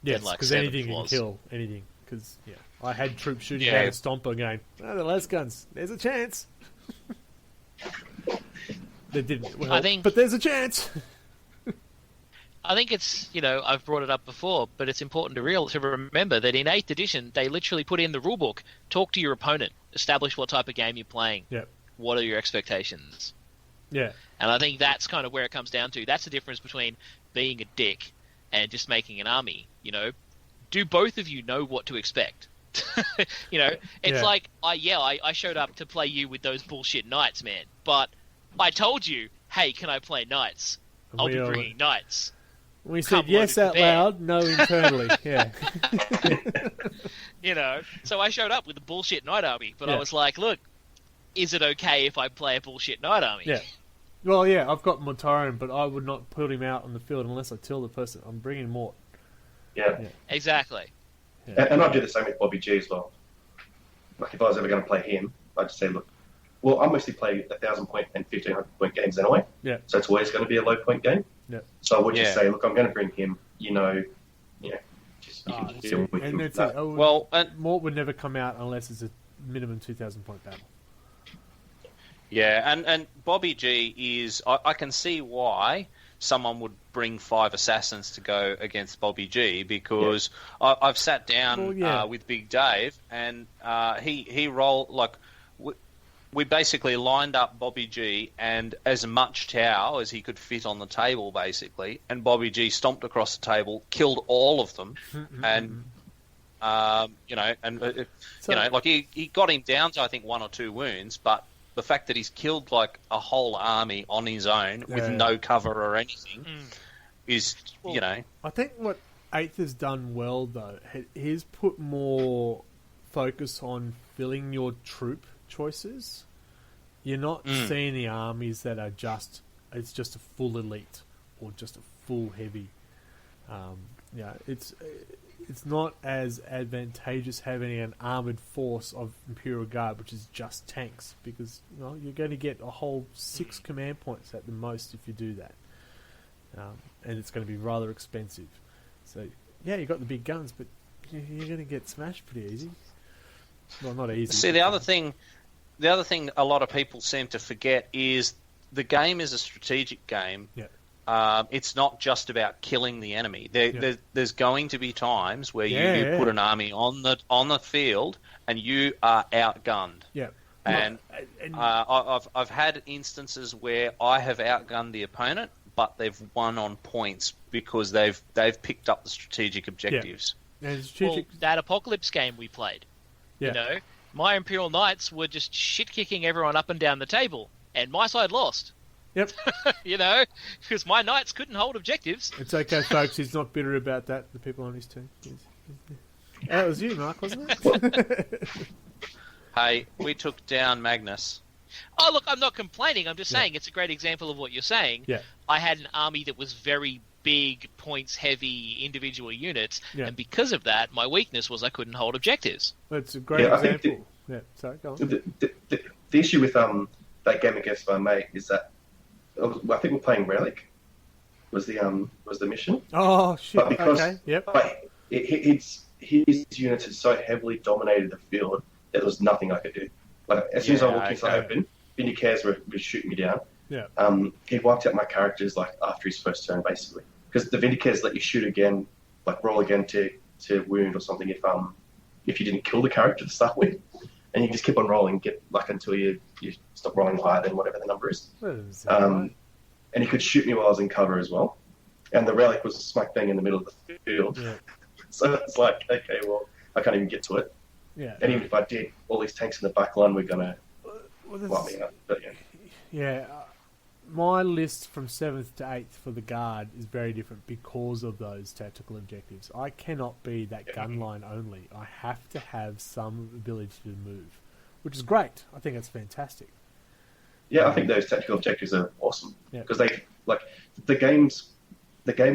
Speaker 1: Yes, because anything can kill anything. Because I had troops shooting down a stomper going. Oh, the less guns. There's a chance. They didn't. Well, but there's a chance.
Speaker 2: I think it's, I've brought it up before, but it's important to remember that in 8th edition, they literally put in the rulebook, talk to your opponent, establish what type of game you're playing.
Speaker 1: Yep.
Speaker 2: What are your expectations?
Speaker 1: Yeah.
Speaker 2: And I think that's kind of where it comes down to. That's the difference between being a dick and just making an army. Do both of you know what to expect? It's like, I showed up to play you with those bullshit knights, man. But I told you, hey, can I play knights? I'll be bringing knights.
Speaker 1: We said yes out loud, no internally. Yeah.
Speaker 2: So I showed up with a bullshit knight army, but I was like, look, is it okay if I play a bullshit knight army?
Speaker 1: Yeah. Well, yeah, I've got Mortarion, but I would not put him out on the field unless I tell the person I'm bringing Mort.
Speaker 4: Yeah.
Speaker 2: Exactly.
Speaker 4: Yeah. And I'd do the same with Bobby G as well. Like, if I was ever going to play him, I'd just say, look, well, I mostly play 1,000-point and 1,500-point games anyway.
Speaker 1: Yeah.
Speaker 4: So it's always going to be a low-point game.
Speaker 1: Yeah.
Speaker 4: So I would just say, look, I'm going to bring him, just deal with him.
Speaker 1: That's it. Mort would never come out unless it's a minimum 2,000-point battle.
Speaker 3: Yeah, and Bobby G is... I can see why someone would bring 5 assassins to go against Bobby G because I've sat down with Big Dave and he rolled... Like, we basically lined up Bobby G and as much Tau as he could fit on the table, basically, and Bobby G stomped across the table, killed all of them, and... like he got him down to I think 1 or 2 wounds, but the fact that he's killed like a whole army on his own with no cover or anything is,
Speaker 1: I think what Eighth has done well, though, he's put more focus on filling your troop choices. You're not seeing the armies that are it's just a full elite or just a full heavy. It's not as advantageous having an armoured force of Imperial Guard, which is just tanks, because you're going to get a whole 6 command points at the most if you do that. And it's going to be rather expensive. So, yeah, you've got the big guns, but you're going to get smashed pretty easy. Well, not easy.
Speaker 3: See, the other thing a lot of people seem to forget is the game is a strategic game.
Speaker 1: Yeah.
Speaker 3: It's not just about killing the enemy. There's going to be times where you put an army on the field and you are outgunned.
Speaker 1: Yeah.
Speaker 3: And I've had instances where I have outgunned the opponent, but they've won on points because they've picked up the strategic objectives.
Speaker 1: Yeah.
Speaker 2: Well, that Apocalypse game we played, my Imperial Knights were just shit-kicking everyone up and down the table, and my side lost.
Speaker 1: Yep.
Speaker 2: Because my Knights couldn't hold objectives.
Speaker 1: It's okay, folks. He's not bitter about that. The people on his team. That was you, Mark, wasn't it?
Speaker 3: Hey, we took down Magnus.
Speaker 2: Oh, look, I'm not complaining. I'm just saying it's a great example of what you're saying.
Speaker 1: Yeah.
Speaker 2: I had an army that was very big, points-heavy individual units, and because of that, my weakness was I couldn't hold objectives.
Speaker 1: That's a great example. Sorry, go on.
Speaker 4: The issue with that game against my mate is that I think we're playing Relic. Was the mission?
Speaker 1: Oh shit!
Speaker 4: But because,
Speaker 1: okay, yep.
Speaker 4: But his units had so heavily dominated the field that there was nothing I could do. Like as soon as I walked inside open, Vindicators were shooting me down.
Speaker 1: Yeah.
Speaker 4: He wiped out my characters like after his first turn, basically, because the Vindicators let you shoot again, like roll again to wound or something if you didn't kill the character to start with, and you just keep on rolling, get like until you stop rolling higher than whatever the number is. And he could shoot me while I was in cover as well. And the Relic was smack bang in the middle of the field. Yeah. So it's like, okay, well, I can't even get to it.
Speaker 1: Yeah.
Speaker 4: And even if I did, all these tanks in the back line were going to wipe me up. But,
Speaker 1: my list from 7th to 8th for the Guard is very different because of those tactical objectives. I cannot be that gun line only. I have to have some ability to move, which is great. I think it's fantastic.
Speaker 4: Yeah, I think those tactical objectives are awesome because they like the game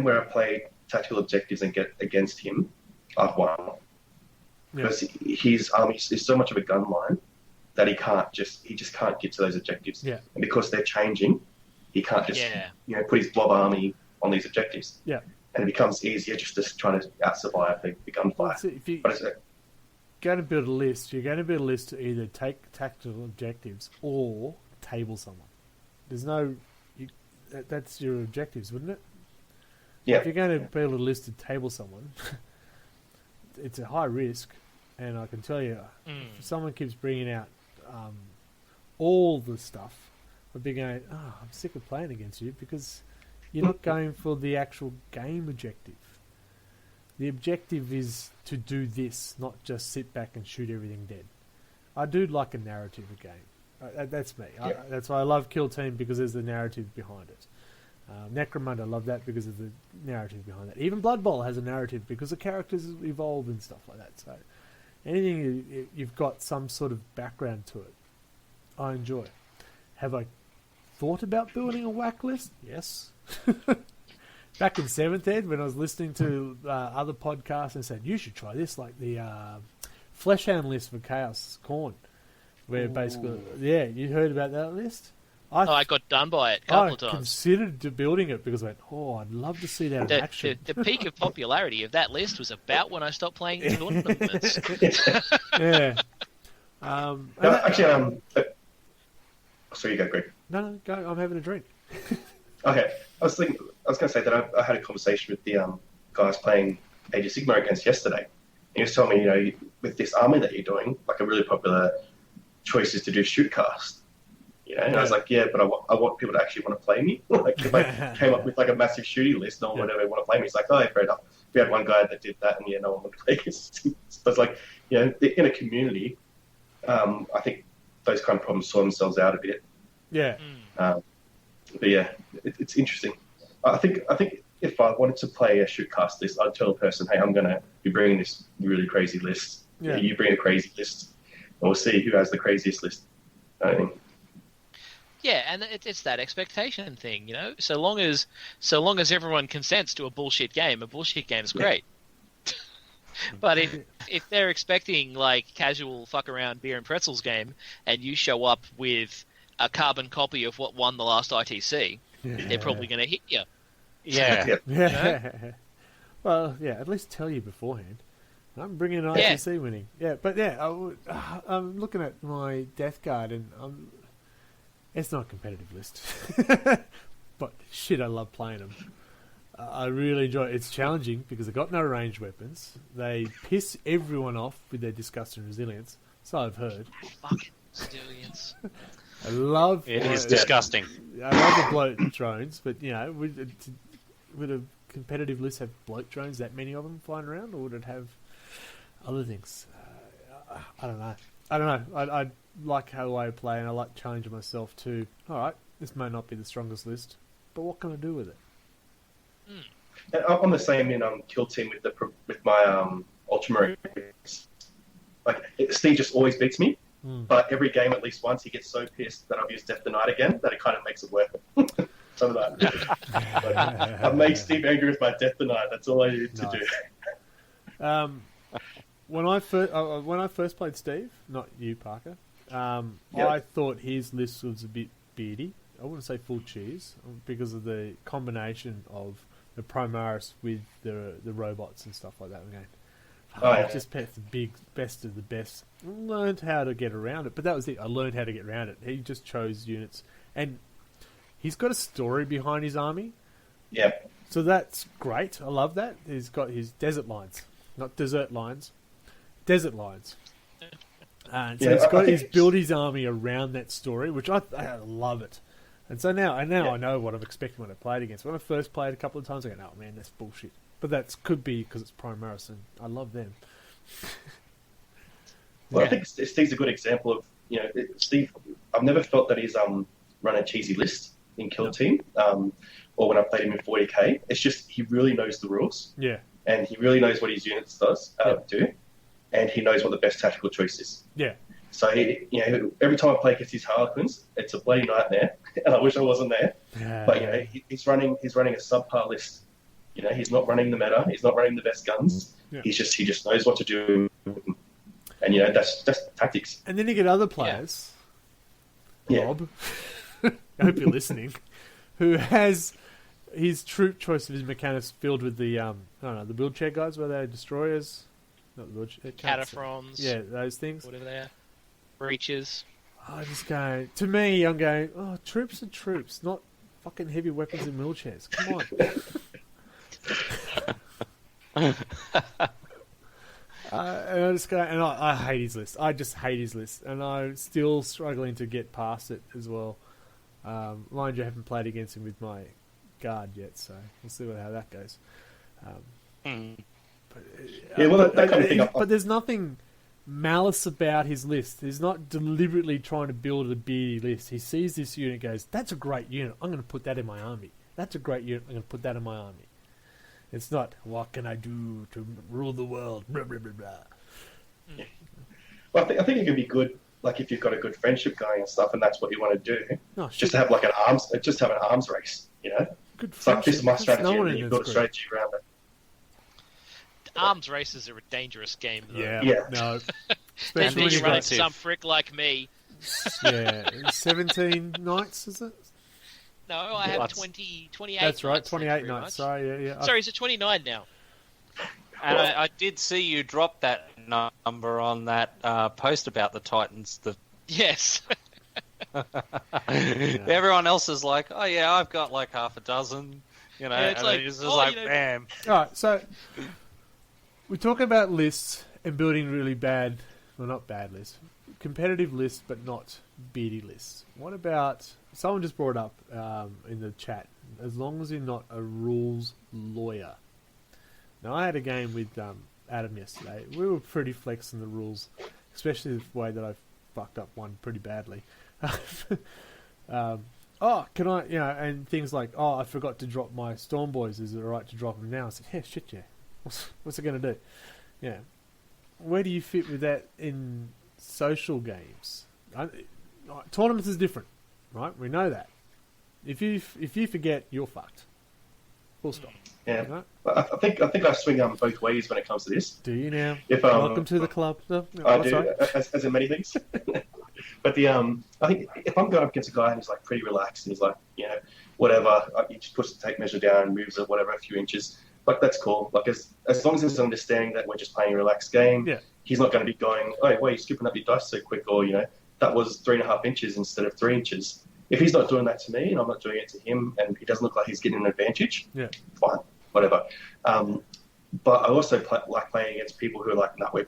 Speaker 4: where I play tactical objectives and get against him, I've won because his army is so much of a gun line that he just can't get to those objectives.
Speaker 1: Yeah.
Speaker 4: And because they're changing, he can't just put his blob army on these objectives.
Speaker 1: Yeah.
Speaker 4: And it becomes easier just to try to out-survive the gunfire.
Speaker 1: If you're going to build a list, you're going to build a list to either take tactical objectives or table someone. There's no... that's your objectives, wouldn't it?
Speaker 4: Yeah.
Speaker 1: If you're going to build a list to table someone, it's a high risk. And I can tell you, if someone keeps bringing out all the stuff, I'd be going, I'm sick of playing against you because you're not going for the actual game objective. The objective is to do this, not just sit back and shoot everything dead. I do like a narrative of game. That's me.
Speaker 4: Yeah.
Speaker 1: That's why I love Kill Team, because there's the narrative behind it. Necromunda, I love that because of the narrative behind that. Even Blood Bowl has a narrative because the characters evolve and stuff like that. So anything you've got some sort of background to it, I enjoy. Have I thought about building a WAAC list? Yes. Back in 7th Ed, when I was listening to other podcasts and said, you should try this, like the Fleshhound list for Chaos Khorne, where basically, you heard about that list?
Speaker 2: I got done by it a couple of times.
Speaker 1: I considered building it because I went, I'd love to see that in action.
Speaker 2: The peak of popularity of that list was about when I stopped playing the tournaments.
Speaker 1: Yeah.
Speaker 4: Sorry, you go, Greg.
Speaker 1: No, go. I'm having a drink.
Speaker 4: Okay. I was going to say that I had a conversation with the guys playing Age of Sigmar against yesterday. He was telling me, with this army that you're doing, like a really popular choice is to do shoot cast. And I was like, but I want people to actually want to play me. Like, if I came up with like a massive shooting list, no one would ever want to play me. It's like, fair enough. We had one guy that did that, and no one would play against him. So it's like, in a community, I think those kind of problems sort themselves out a bit.
Speaker 1: Yeah.
Speaker 4: But yeah, it's interesting. I think if I wanted to play a shootcast list, I'd tell a person, hey, I'm going to be bringing this really crazy list.
Speaker 1: Yeah.
Speaker 4: You bring a crazy list, and we'll see who has the craziest list. I think.
Speaker 2: Yeah, and it's that expectation thing, you know. So long as everyone consents to a bullshit game is great. But if they're expecting like casual fuck around beer and pretzels game, and you show up with a carbon copy of what won the last ITC, they're probably going to hit you.
Speaker 3: Yeah.
Speaker 1: Yeah. Well, yeah. At least tell you beforehand. I'm bringing an ITC winning. Yeah, but yeah, I'm looking at my Death Guard, and it's not a competitive list. But shit, I love playing them. I really enjoy it. It's challenging because they've got no ranged weapons. They piss everyone off with their disgust and resilience. So I've heard.
Speaker 2: Fucking resilience.
Speaker 1: I love
Speaker 3: It is disgusting.
Speaker 1: I love the bloat drones, but you know, would a competitive list have bloat drones, that many of them flying around, or would it have other things? I don't know. I like how I play, and I like challenging myself too. All right, this may not be the strongest list, but what can I do with it?
Speaker 4: I'm the same in kill team with my Ultramarines. Like Steve just always beats me, but every game at least once he gets so pissed that I've used Death Denied again that it kind of makes it worth it. Some of that. I make Steve angry with my Death Denied. That's all I need to do.
Speaker 1: When I first played Steve, not you, Parker, I thought his list was a bit beardy. I wouldn't say full cheese because of the combination of the Primaris with the robots and stuff like that. I just picked the best of the best. Learned how to get around it, but that was it. I learned how to get around it. He just chose units, and he's got a story behind his army.
Speaker 4: Yeah.
Speaker 1: So that's great. I love that. He's got his desert lines, not desert lines, desert lines. So he's built his army around that story, which I love it. And so now I know what I'm expecting when I played against. When I first played a couple of times, I go, "Oh man, that's bullshit." But that could be because it's Primaris, and I love them.
Speaker 4: Well, I think Steve's a good example of Steve. I've never felt that he's run a cheesy list in Kill Team, or when I played him in 40k. It's just he really knows the rules.
Speaker 1: Yeah.
Speaker 4: And he really knows what his units do, and he knows what the best tactical choice is.
Speaker 1: Yeah.
Speaker 4: So every time I play against his Harlequins, it's a bloody nightmare, and I wish I wasn't there. But he's running a subpar list. He's not running the meta. He's not running the best guns. Yeah. He just knows what to do, and that's tactics.
Speaker 1: And then you get other players, Rob. I hope you're listening. Who has his troop choice of his mechanics filled with the the wheelchair guys, where they're destroyers, not the wheelchair,
Speaker 2: cataphrons.
Speaker 1: Yeah, those things.
Speaker 2: Whatever they are. Breaches.
Speaker 1: I just go, to me, I'm going, troops are troops, not fucking heavy weapons and wheelchairs. Come on. And I just go, and I hate his list. I just hate his list, and I'm still struggling to get past it as well. Mind you, I haven't played against him with my guard yet, so we'll see how that goes. But there's nothing malice about his list. He's not deliberately trying to build a beady list. He sees this unit and goes, that's a great unit, I'm going to put that in my army. That's a great unit, I'm going to put that in my army. It's not, what can I do to rule the world, blah, blah, blah, blah.
Speaker 4: Well, I think it could be good, like if you've got a good friendship going and stuff, and that's what you want to do, just to have like an arms race,
Speaker 1: Good
Speaker 4: it's like, this is my strategy, and you build a
Speaker 1: strategy
Speaker 4: around it.
Speaker 2: Arms races are a dangerous game, though.
Speaker 1: Yeah. No.
Speaker 2: Then you run into some prick like me.
Speaker 1: Yeah. 17 nights, is it?
Speaker 2: No, I have 28
Speaker 1: That's right,
Speaker 2: nights.
Speaker 1: 28 nights. Sorry, yeah.
Speaker 2: Sorry, is it 29 now?
Speaker 3: And I did see you drop that number on that post about the Titans.
Speaker 2: Yes.
Speaker 3: Everyone else is like, oh yeah, I've got like half a dozen.
Speaker 2: It's like,
Speaker 3: it's just bam.
Speaker 1: All right, so we're talking about lists and building really bad, well, not bad lists, competitive lists, but not beady lists. What about, someone just brought up in the chat, as long as you're not a rules lawyer. Now, I had a game with Adam yesterday. We were pretty flex in the rules, especially the way that I fucked up one pretty badly. Can I, and things like, I forgot to drop my Storm Boys. Is it alright to drop them now? I said, yeah, shit, yeah. What's it going to do? Yeah. Where do you fit with that in social games? Tournaments is different, right? We know that. If you forget, you're fucked. Full stop.
Speaker 4: Yeah.
Speaker 1: Right?
Speaker 4: I think I swing both ways when it comes to this.
Speaker 1: Do you now?
Speaker 4: Welcome
Speaker 1: to the club. No,
Speaker 4: I do, as in many things. But I think if I'm going up against a guy who's like pretty relaxed and he's like, whatever, he just puts the tape measure down, moves it, whatever, a few inches. Like, that's cool. Like, as long as there's an understanding that we're just playing a relaxed game, he's not going to be going, oh, wait, you're skipping up your dice so quick, or, that was 3.5 inches instead of 3 inches. If he's not doing that to me and I'm not doing it to him and he doesn't look like he's getting an advantage, fine, whatever. But I also like playing against people who are like, no, we're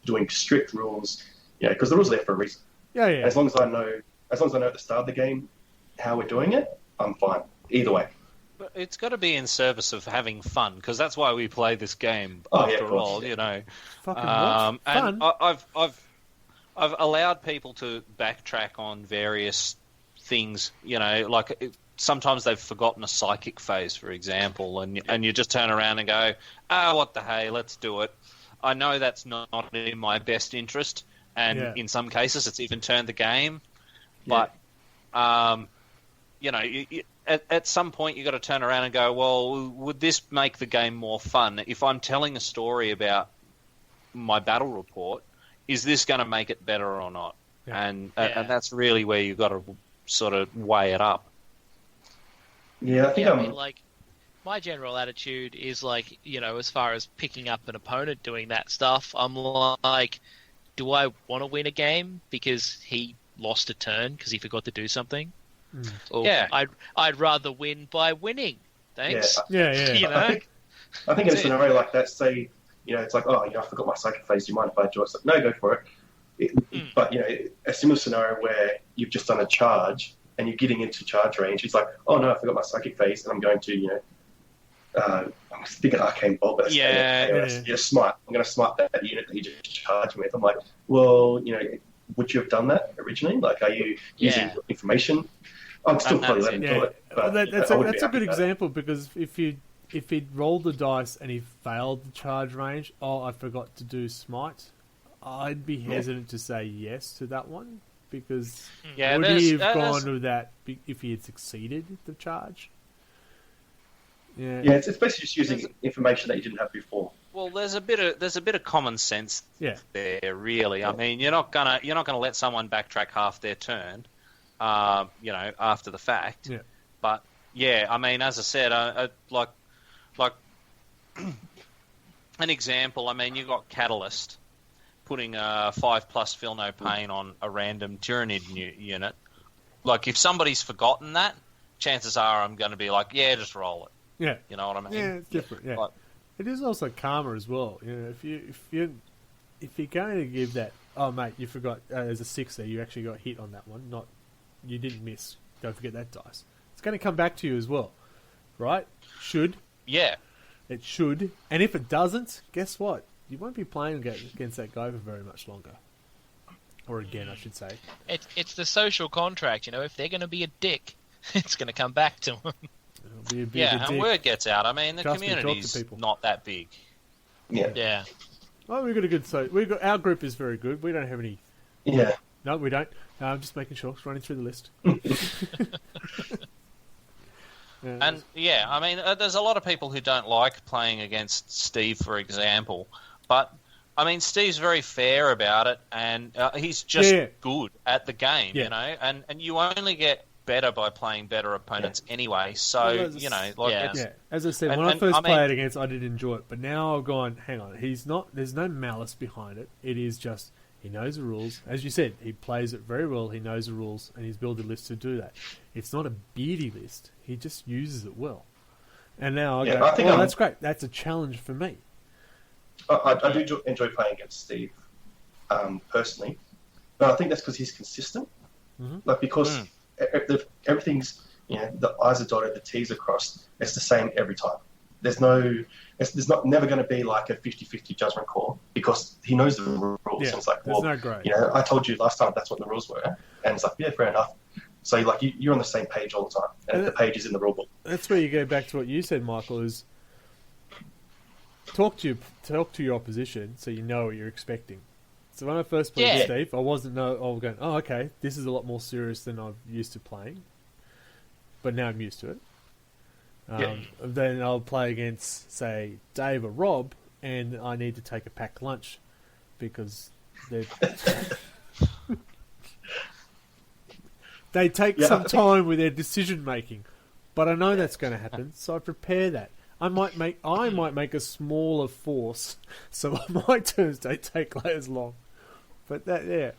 Speaker 4: doing strict rules, because the rules are there for a reason.
Speaker 1: Yeah.
Speaker 4: As long as I know at the start of the game how we're doing it, I'm fine. Either way.
Speaker 3: But it's got to be in service of having fun, because that's why we play this game.
Speaker 4: After
Speaker 3: all,
Speaker 1: Fucking what?
Speaker 3: And
Speaker 1: fun?
Speaker 3: I've allowed people to backtrack on various things. Like sometimes they've forgotten a psychic phase, for example, and you just turn around and go, what the hey, let's do it. I know that's not in my best interest, and in some cases it's even turned the game. But at some point you've got to turn around and go, well, would this make the game more fun? If I'm telling a story about my battle report, is this going to make it better or not? Yeah. And that's really where you've got to sort of weigh it up.
Speaker 4: Yeah, I think
Speaker 2: I mean, like, my general attitude is like, as far as picking up an opponent doing that stuff, I'm like, do I want to win a game because he lost a turn because he forgot to do something? Or I'd rather win by winning. Thanks.
Speaker 1: Yeah.
Speaker 4: I think in a scenario like that, say, it's like, I forgot my psychic phase. Do you mind if I do it? It's like, no, go for it. But a similar scenario where you've just done a charge and you're getting into charge range, it's like, oh no, I forgot my psychic phase, and I'm going to, I'm thinking arcane bolt, but smite. I'm going to smite that unit that you just charged with. I'm like, well, would you have done that originally? Like, are you using information? I'd still probably let him do it. But
Speaker 1: that's a good example, because if he'd rolled the dice and he failed the charge range, I forgot to do smite, I'd be hesitant to say yes to that one, because would he have gone with that if he had succeeded the charge? Yeah,
Speaker 4: it's basically just using information that you didn't have before.
Speaker 3: Well, there's a bit of common sense there, really. I mean, you're not gonna let someone backtrack half their turn, after the fact. Yeah. But I mean, as I said, like an example. I mean, you got Catalyst putting a 5+ Feel No Pain on a random Tyranid unit. Like, if somebody's forgotten that, chances are I'm going to be like, just roll it.
Speaker 1: Yeah.
Speaker 3: You know what I mean?
Speaker 1: Yeah, it's different. Yeah. Like, it is also karma as well. If you're going to give that, oh mate, you forgot as a 6 there, you actually got hit on that one. You didn't miss. Don't forget that dice. It's going to come back to you as well, right? Should.
Speaker 3: Yeah.
Speaker 1: It should. And if it doesn't, guess what? You won't be playing against that guy for very much longer. Or again, I should say.
Speaker 2: It's the social contract. If they're going to be a dick, it's going to come back to them.
Speaker 3: And word gets out. I mean, the community's not that big.
Speaker 4: Yeah.
Speaker 1: Well, we've got a good. Our group is very good. We don't have any.
Speaker 4: Yeah.
Speaker 1: No, we don't. I'm just making sure. Just running through the list.
Speaker 3: And I mean, there's a lot of people who don't like playing against Steve, for example. But I mean, Steve's very fair about it, and he's just good at the game, And you only get better by playing better opponents anyway. So
Speaker 1: As I said, when I first played against, I did enjoy it, but now I've gone, hang on, there's no malice behind it. It is just he knows the rules. As you said, he plays it very well. He knows the rules, and he's built a list to do that. It's not a beardy list. He just uses it well. And now I go, that's great. That's a challenge for me.
Speaker 4: I do enjoy playing against Steve, personally, but I think that's because he's consistent.
Speaker 1: Mm-hmm.
Speaker 4: Like, because everything's, the I's are dotted, the T's are crossed. It's the same every time. There's never going to be like a 50-50 judgment call, because he knows the rules. rules.
Speaker 1: Yeah,
Speaker 4: And it's like,
Speaker 1: there's no grey.
Speaker 4: I told you last time that's what the rules were. And it's like, yeah, fair enough. So like you're on the same page all the time, and the page is in the rule book.
Speaker 1: That's where you go back to what you said, Michael, is talk to your opposition so you know what you're expecting. So when I first played Steve, I was going, oh, okay, this is a lot more serious than I'm used to playing. But now I'm used to it. Then I'll play against, say, Dave or Rob, and I need to take a packed lunch because they take some time with their decision making. But I know that's going to happen, so I prepare that. I might make a smaller force, so my turns don't take as long. But that,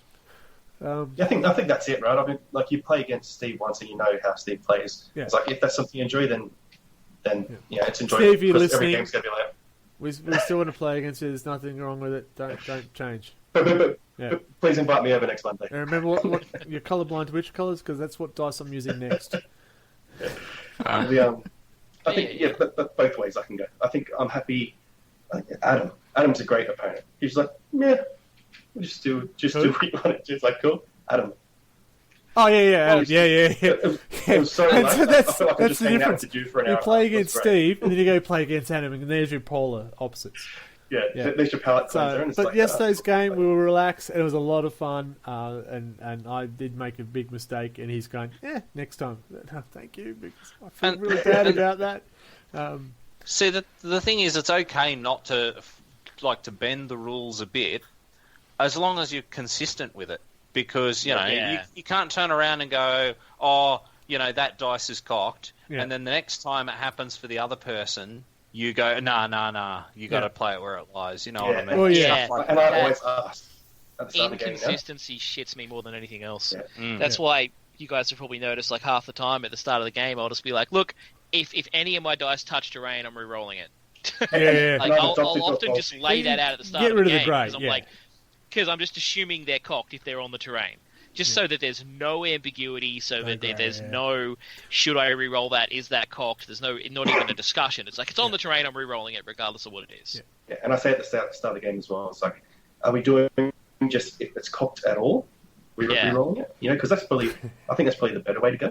Speaker 4: I think that's it, right? I mean, like you play against Steve once, and you know how Steve plays. Yeah. It's like if that's something you enjoy, then it's enjoyable.
Speaker 1: Steve, you're listening.
Speaker 4: Every game's going to be like.
Speaker 1: We still want to play against you. There's nothing wrong with it. Don't change.
Speaker 4: But please invite me over next Monday.
Speaker 1: And remember what you're colourblind to which colours, because that's what dice I'm using next.
Speaker 4: I think but both ways I can go. I think I'm happy. Adam's a great opponent. He's like, yeah, we'll just do what you want to do. It's like, cool, Adam.
Speaker 1: Oh yeah, yeah.
Speaker 4: So that's the difference.
Speaker 1: You play against Steve, and then you go play against Adam, and there's your polar opposites.
Speaker 4: Yeah. There's your palate cleanser.
Speaker 1: But yesterday's game, we were relaxed, and it was a lot of fun. And I did make a big mistake, and he's going, next time. Thank you, because I feel really bad about that.
Speaker 3: See, the thing is, it's okay not to bend the rules a bit, as long as you're consistent with it. Because, you can't turn around and go, that dice is cocked, and then the next time it happens for the other person, you go, nah, you got to play it where it lies. You know what I mean?
Speaker 1: Well,
Speaker 4: and I always ask at the start of the game.
Speaker 2: Inconsistency shits me more than anything else. Yeah. That's why you guys have probably noticed, like, half the time at the start of the game, I'll just be like, look, if any of my dice touch terrain, I'm re-rolling it. I'll often just lay that out at the start of the game. Because I'm like, because I'm just assuming they're cocked if they're on the terrain. Just so that there's no ambiguity, so that there's no, should I re-roll that, is that cocked? There's not even a discussion. It's like, it's on the terrain, I'm re-rolling it regardless of what it is.
Speaker 4: Yeah, and I say at the start of the game as well, it's like, are we doing just, if it's cocked at all, re-rolling it? Because I think that's probably the better way to go.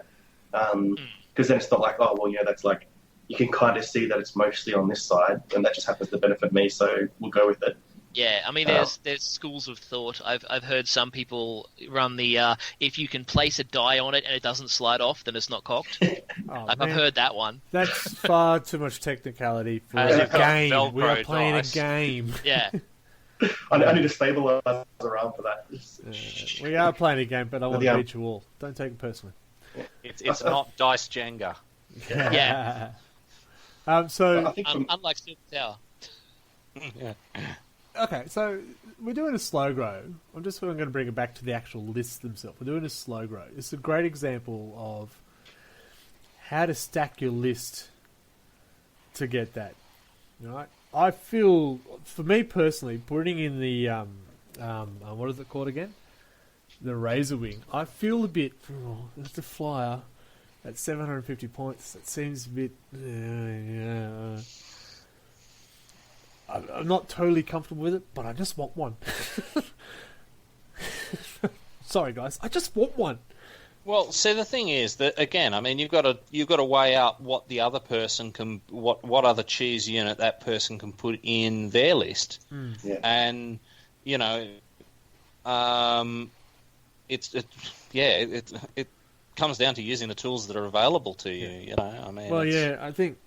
Speaker 4: Because then it's not like, that's like, you can kind of see that it's mostly on this side, and that just happens to benefit me, so we'll go with it.
Speaker 2: Yeah, I mean, there's schools of thought. I've heard some people run the if you can place a die on it and it doesn't slide off, then it's not cocked. I've heard that one.
Speaker 1: That's far too much technicality for a game.
Speaker 3: Velcro
Speaker 1: we are playing
Speaker 3: dice.
Speaker 1: A game.
Speaker 2: Yeah.
Speaker 4: I need to stabilize around for that.
Speaker 1: We are playing a game, but I want to beat you all. Don't take it personally.
Speaker 3: It's not dice Jenga.
Speaker 2: Yeah.
Speaker 1: So
Speaker 2: unlike Super Tower.
Speaker 1: Okay, so we're doing a slow grow. I'm going to bring it back to the actual lists themselves. We're doing a slow grow. It's a great example of how to stack your list to get that. Right? I feel, for me personally, putting in the what is it called again? The Razor Wing. I feel a bit. That's a flyer at 750 points. That seems a bit. I'm not totally comfortable with it, but I just want one. Sorry, guys, I just want one.
Speaker 3: Well, see, the thing is that again, I mean, you've got to weigh out what the other person can, what other cheese unit that person can put in their list, and it comes down to using the tools that are available to you. I mean,
Speaker 1: I think.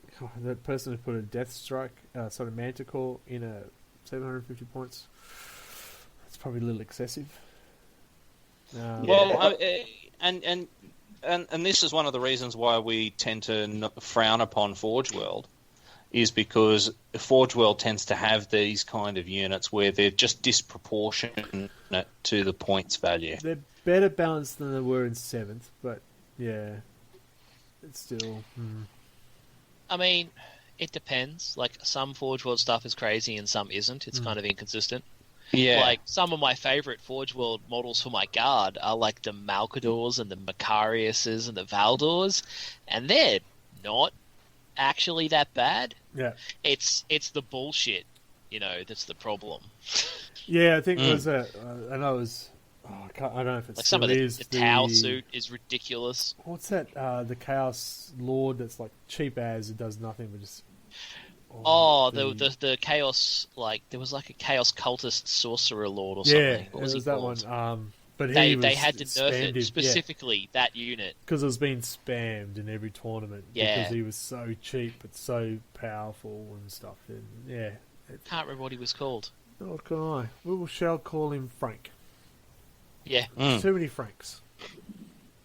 Speaker 1: The person who put a Death Strike, Manticore in a 750 points, that's probably a little excessive.
Speaker 3: And this is one of the reasons why we tend to frown upon Forge World, is because Forge World tends to have these kind of units where they're just disproportionate to the points value.
Speaker 1: They're better balanced than they were in 7th, but it's still...
Speaker 2: I mean, it depends. Like, some Forge World stuff is crazy and some isn't. It's kind of inconsistent.
Speaker 3: Yeah.
Speaker 2: Like, some of my favourite Forge World models for my guard are like the Malkadors and the Macariuses and the Valdors, and they're not actually that bad.
Speaker 1: Yeah.
Speaker 2: It's the bullshit that's the problem.
Speaker 1: Yeah, I think it was I know it was. Oh, I don't know if it's
Speaker 2: like some of the Tau suit is ridiculous.
Speaker 1: What's that? The Chaos Lord that's like cheap as, it does nothing but just.
Speaker 2: The Chaos, like there was like a Chaos Cultist Sorcerer Lord or something.
Speaker 1: Yeah,
Speaker 2: What was
Speaker 1: it was
Speaker 2: he
Speaker 1: that
Speaker 2: called?
Speaker 1: one. But
Speaker 2: they
Speaker 1: was
Speaker 2: had to nerf
Speaker 1: spammed
Speaker 2: it specifically, that unit.
Speaker 1: because it was being spammed in every tournament.
Speaker 2: Yeah.
Speaker 1: Because he was so cheap but so powerful and stuff. And yeah.
Speaker 2: Can't remember what he was called.
Speaker 1: What can I? We shall call him Frank.
Speaker 2: Yeah.
Speaker 1: Too many Franks.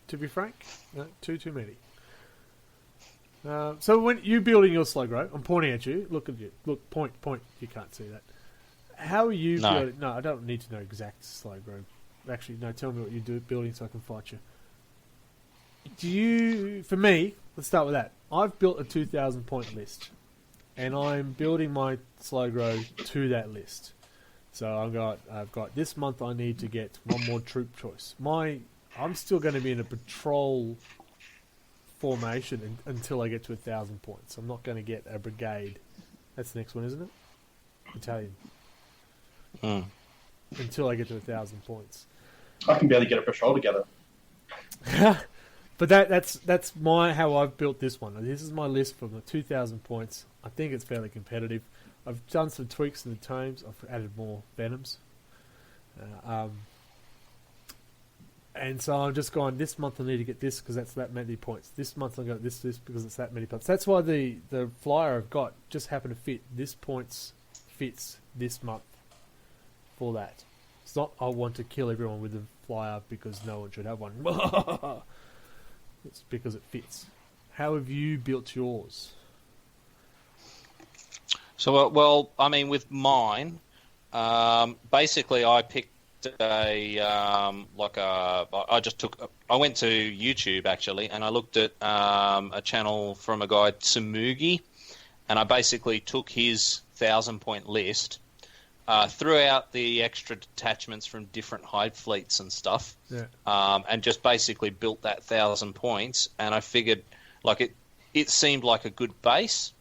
Speaker 1: To be frank, no, too many. So when you're building your Slugro, I'm pointing at you. Look at you. Look, point. You can't see that. How are you building? No, I don't need to know exact Slugro. Actually, no. Tell me what you're building so I can fight you. For me, let's start with that. I've built a 2,000 point list, and I'm building my Slugro to that list. So I've got this month. I need to get one more troop choice. I'm still going to be in a patrol formation until I get to 1,000 points. I'm not going to get a brigade. That's the next one, isn't it? Battalion. Until I get to 1,000 points.
Speaker 4: I can barely get a patrol together.
Speaker 1: But that's how I've built this one. This is my list from the 2,000 points. I think it's fairly competitive. I've done some tweaks in the tomes. I've added more Venoms. And so I'm just going, this month I need to get this because that's that many points. This month I got this because it's that many points. That's why the flyer I've got just happened to fit. This points fits this month for that. It's not I want to kill everyone with a flyer because no one should have one. It's because it fits. How have you built yours?
Speaker 3: So, well, I mean, with mine, basically I picked I went to YouTube actually, and I looked at a channel from a guy Tsumugi, and I basically took his 1,000-point list, threw out the extra detachments from different Hive fleets and stuff, and just basically built that 1,000 points. And I figured, like it seemed like a good base.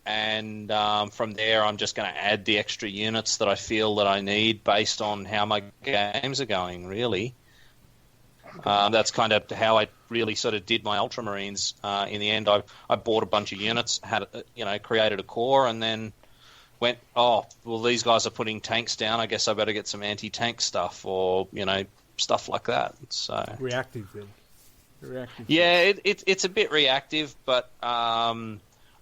Speaker 3: And from there, I'm just going to add the extra units that I feel that I need based on how my games are going, really. That's kind of how I really sort of did my Ultramarines. In the end, I bought a bunch of units, created a core, and then went, these guys are putting tanks down. I guess I better get some anti-tank stuff or, stuff like that. So
Speaker 1: reactive, then.
Speaker 3: Yeah, it's a bit reactive, but...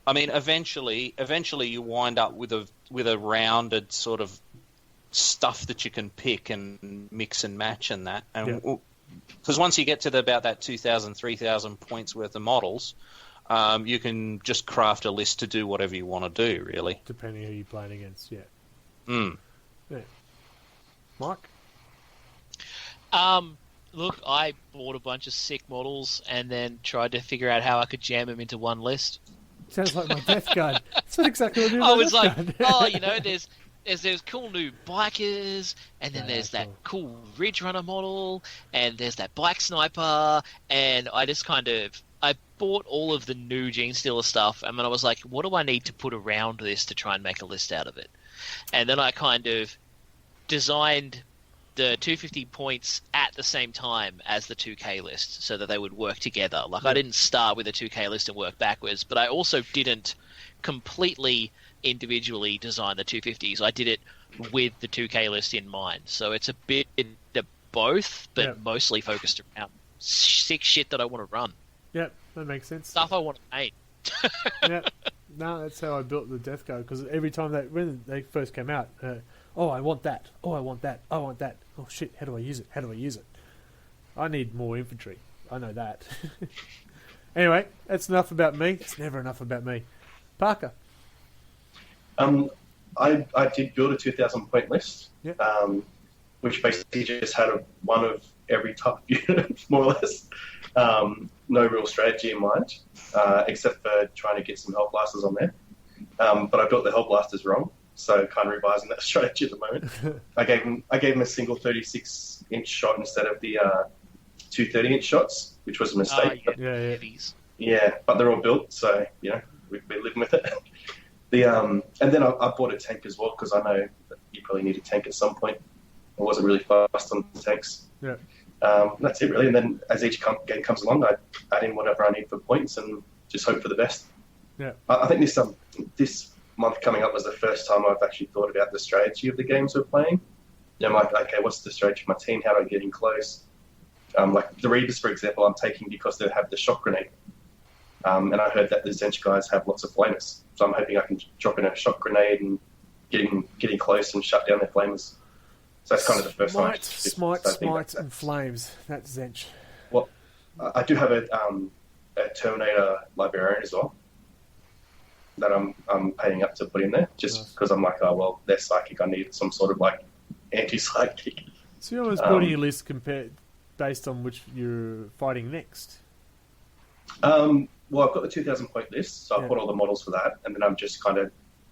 Speaker 3: I mean, eventually you wind up with a rounded sort of stuff that you can pick and mix and match and that. And because once you get to about that 2,000, 3,000 points worth of models, you can just craft a list to do whatever you want to do, really.
Speaker 1: Depending who you're playing against, yeah. Yeah. Mike?
Speaker 2: Look, I bought a bunch of sick models and then tried to figure out how I could jam them into one list.
Speaker 1: Sounds like my death gun. That's not exactly what I do.
Speaker 2: I was like, there's cool new bikers, and then there's that cool Ridge Runner model, and there's that bike sniper, and I just I bought all of the new Gene Stealer stuff, and then I was like, what do I need to put around this to try and make a list out of it? And then I kind of designed the 250 points at the same time as the 2K list so that they would work together. Like, I didn't start with a 2K list and work backwards, but I also didn't completely individually design the 250s. I did it with the 2K list in mind. So it's a bit of both, but mostly focused around sick shit that I want to run.
Speaker 1: Yep, that makes sense.
Speaker 2: Stuff I want to paint.
Speaker 1: Yep. No, that's how I built the Death Guard, because every time when they first came out, I want that. Oh, I want that. I want that. Oh, shit, how do I use it? I need more infantry. I know that. Anyway, that's enough about me. It's never enough about me. Parker?
Speaker 4: I did build a 2,000 point list, which basically just had one of every type of unit, more or less. No real strategy in mind, except for trying to get some Hell Blasters on there. But I built the Hell Blasters wrong, so kind of revising that strategy at the moment. I gave him a single 36-inch shot instead of the two 30-inch shots, which was a mistake.
Speaker 1: Yeah.
Speaker 4: Yeah, but they're all built, so we're living with it. And then I bought a tank as well because I know that you probably need a tank at some point. I wasn't really fast on the tanks.
Speaker 1: Yeah.
Speaker 4: That's it really. And then as each game comes along, I add in whatever I need for points and just hope for the best.
Speaker 1: Yeah.
Speaker 4: I think this month coming up was the first time I've actually thought about the strategy of the games we're playing. I'm like, okay, what's the strategy of my team? How do I get in close? Like the Reavers, for example, I'm taking because they have the shock grenade. And I heard that the Zench guys have lots of flamers. So I'm hoping I can drop in a shock grenade and getting close and shut down their flamers. So that's kind of the first time.
Speaker 1: Smite, and flames. That's Zench.
Speaker 4: Well, I do have a Terminator Librarian as well that I'm paying up to put in there just because I'm like, oh, well, they're psychic. I need some sort of like anti-psychic.
Speaker 1: So you're always building your list based on which you're fighting next.
Speaker 4: Well, I've got the 2,000 point list, so I've got all the models for that, and then I'm just kind of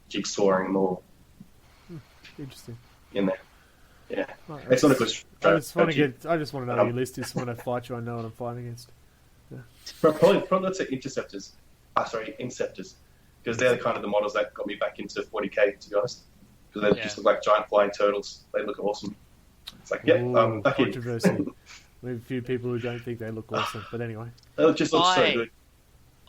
Speaker 4: jigsawing them all.
Speaker 1: Interesting.
Speaker 4: In there. Yeah.
Speaker 1: Right,
Speaker 4: it's not a good strategy.
Speaker 1: I just want to know what your list is, so when I fight you, I know what I'm fighting against. Yeah.
Speaker 4: Probably let's say Inceptors, because they're kind of the models that got me back into 40k, to be honest. Because they just look like giant flying turtles. They look awesome. It's like, back
Speaker 1: controversy.
Speaker 4: in.
Speaker 1: We have a few people who don't think they look awesome, but anyway.
Speaker 4: They just look so good.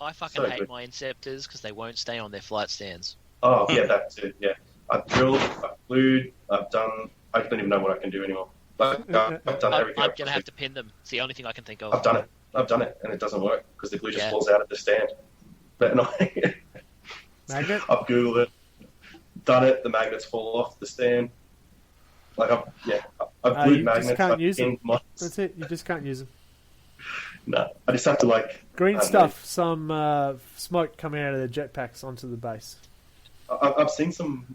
Speaker 2: I fucking hate my Inceptors because they won't stay on their flight stands.
Speaker 4: Oh, yeah, that's it, yeah. I've drilled, I've glued, I don't even know what I can do anymore. But I've done everything.
Speaker 2: I'm going to have to pin them. It's the only thing I can think of.
Speaker 4: I've done it, and it doesn't work because the glue just falls out of the stand. But annoying.
Speaker 1: Magnet?
Speaker 4: I've Googled it, done it, the magnets fall off the stand. Like, I've glued magnets.
Speaker 1: You just can't use them. That's it, you just can't use them.
Speaker 4: No, I just have to like...
Speaker 1: Green stuff, some smoke coming out of the jetpacks onto the base.
Speaker 4: I've seen some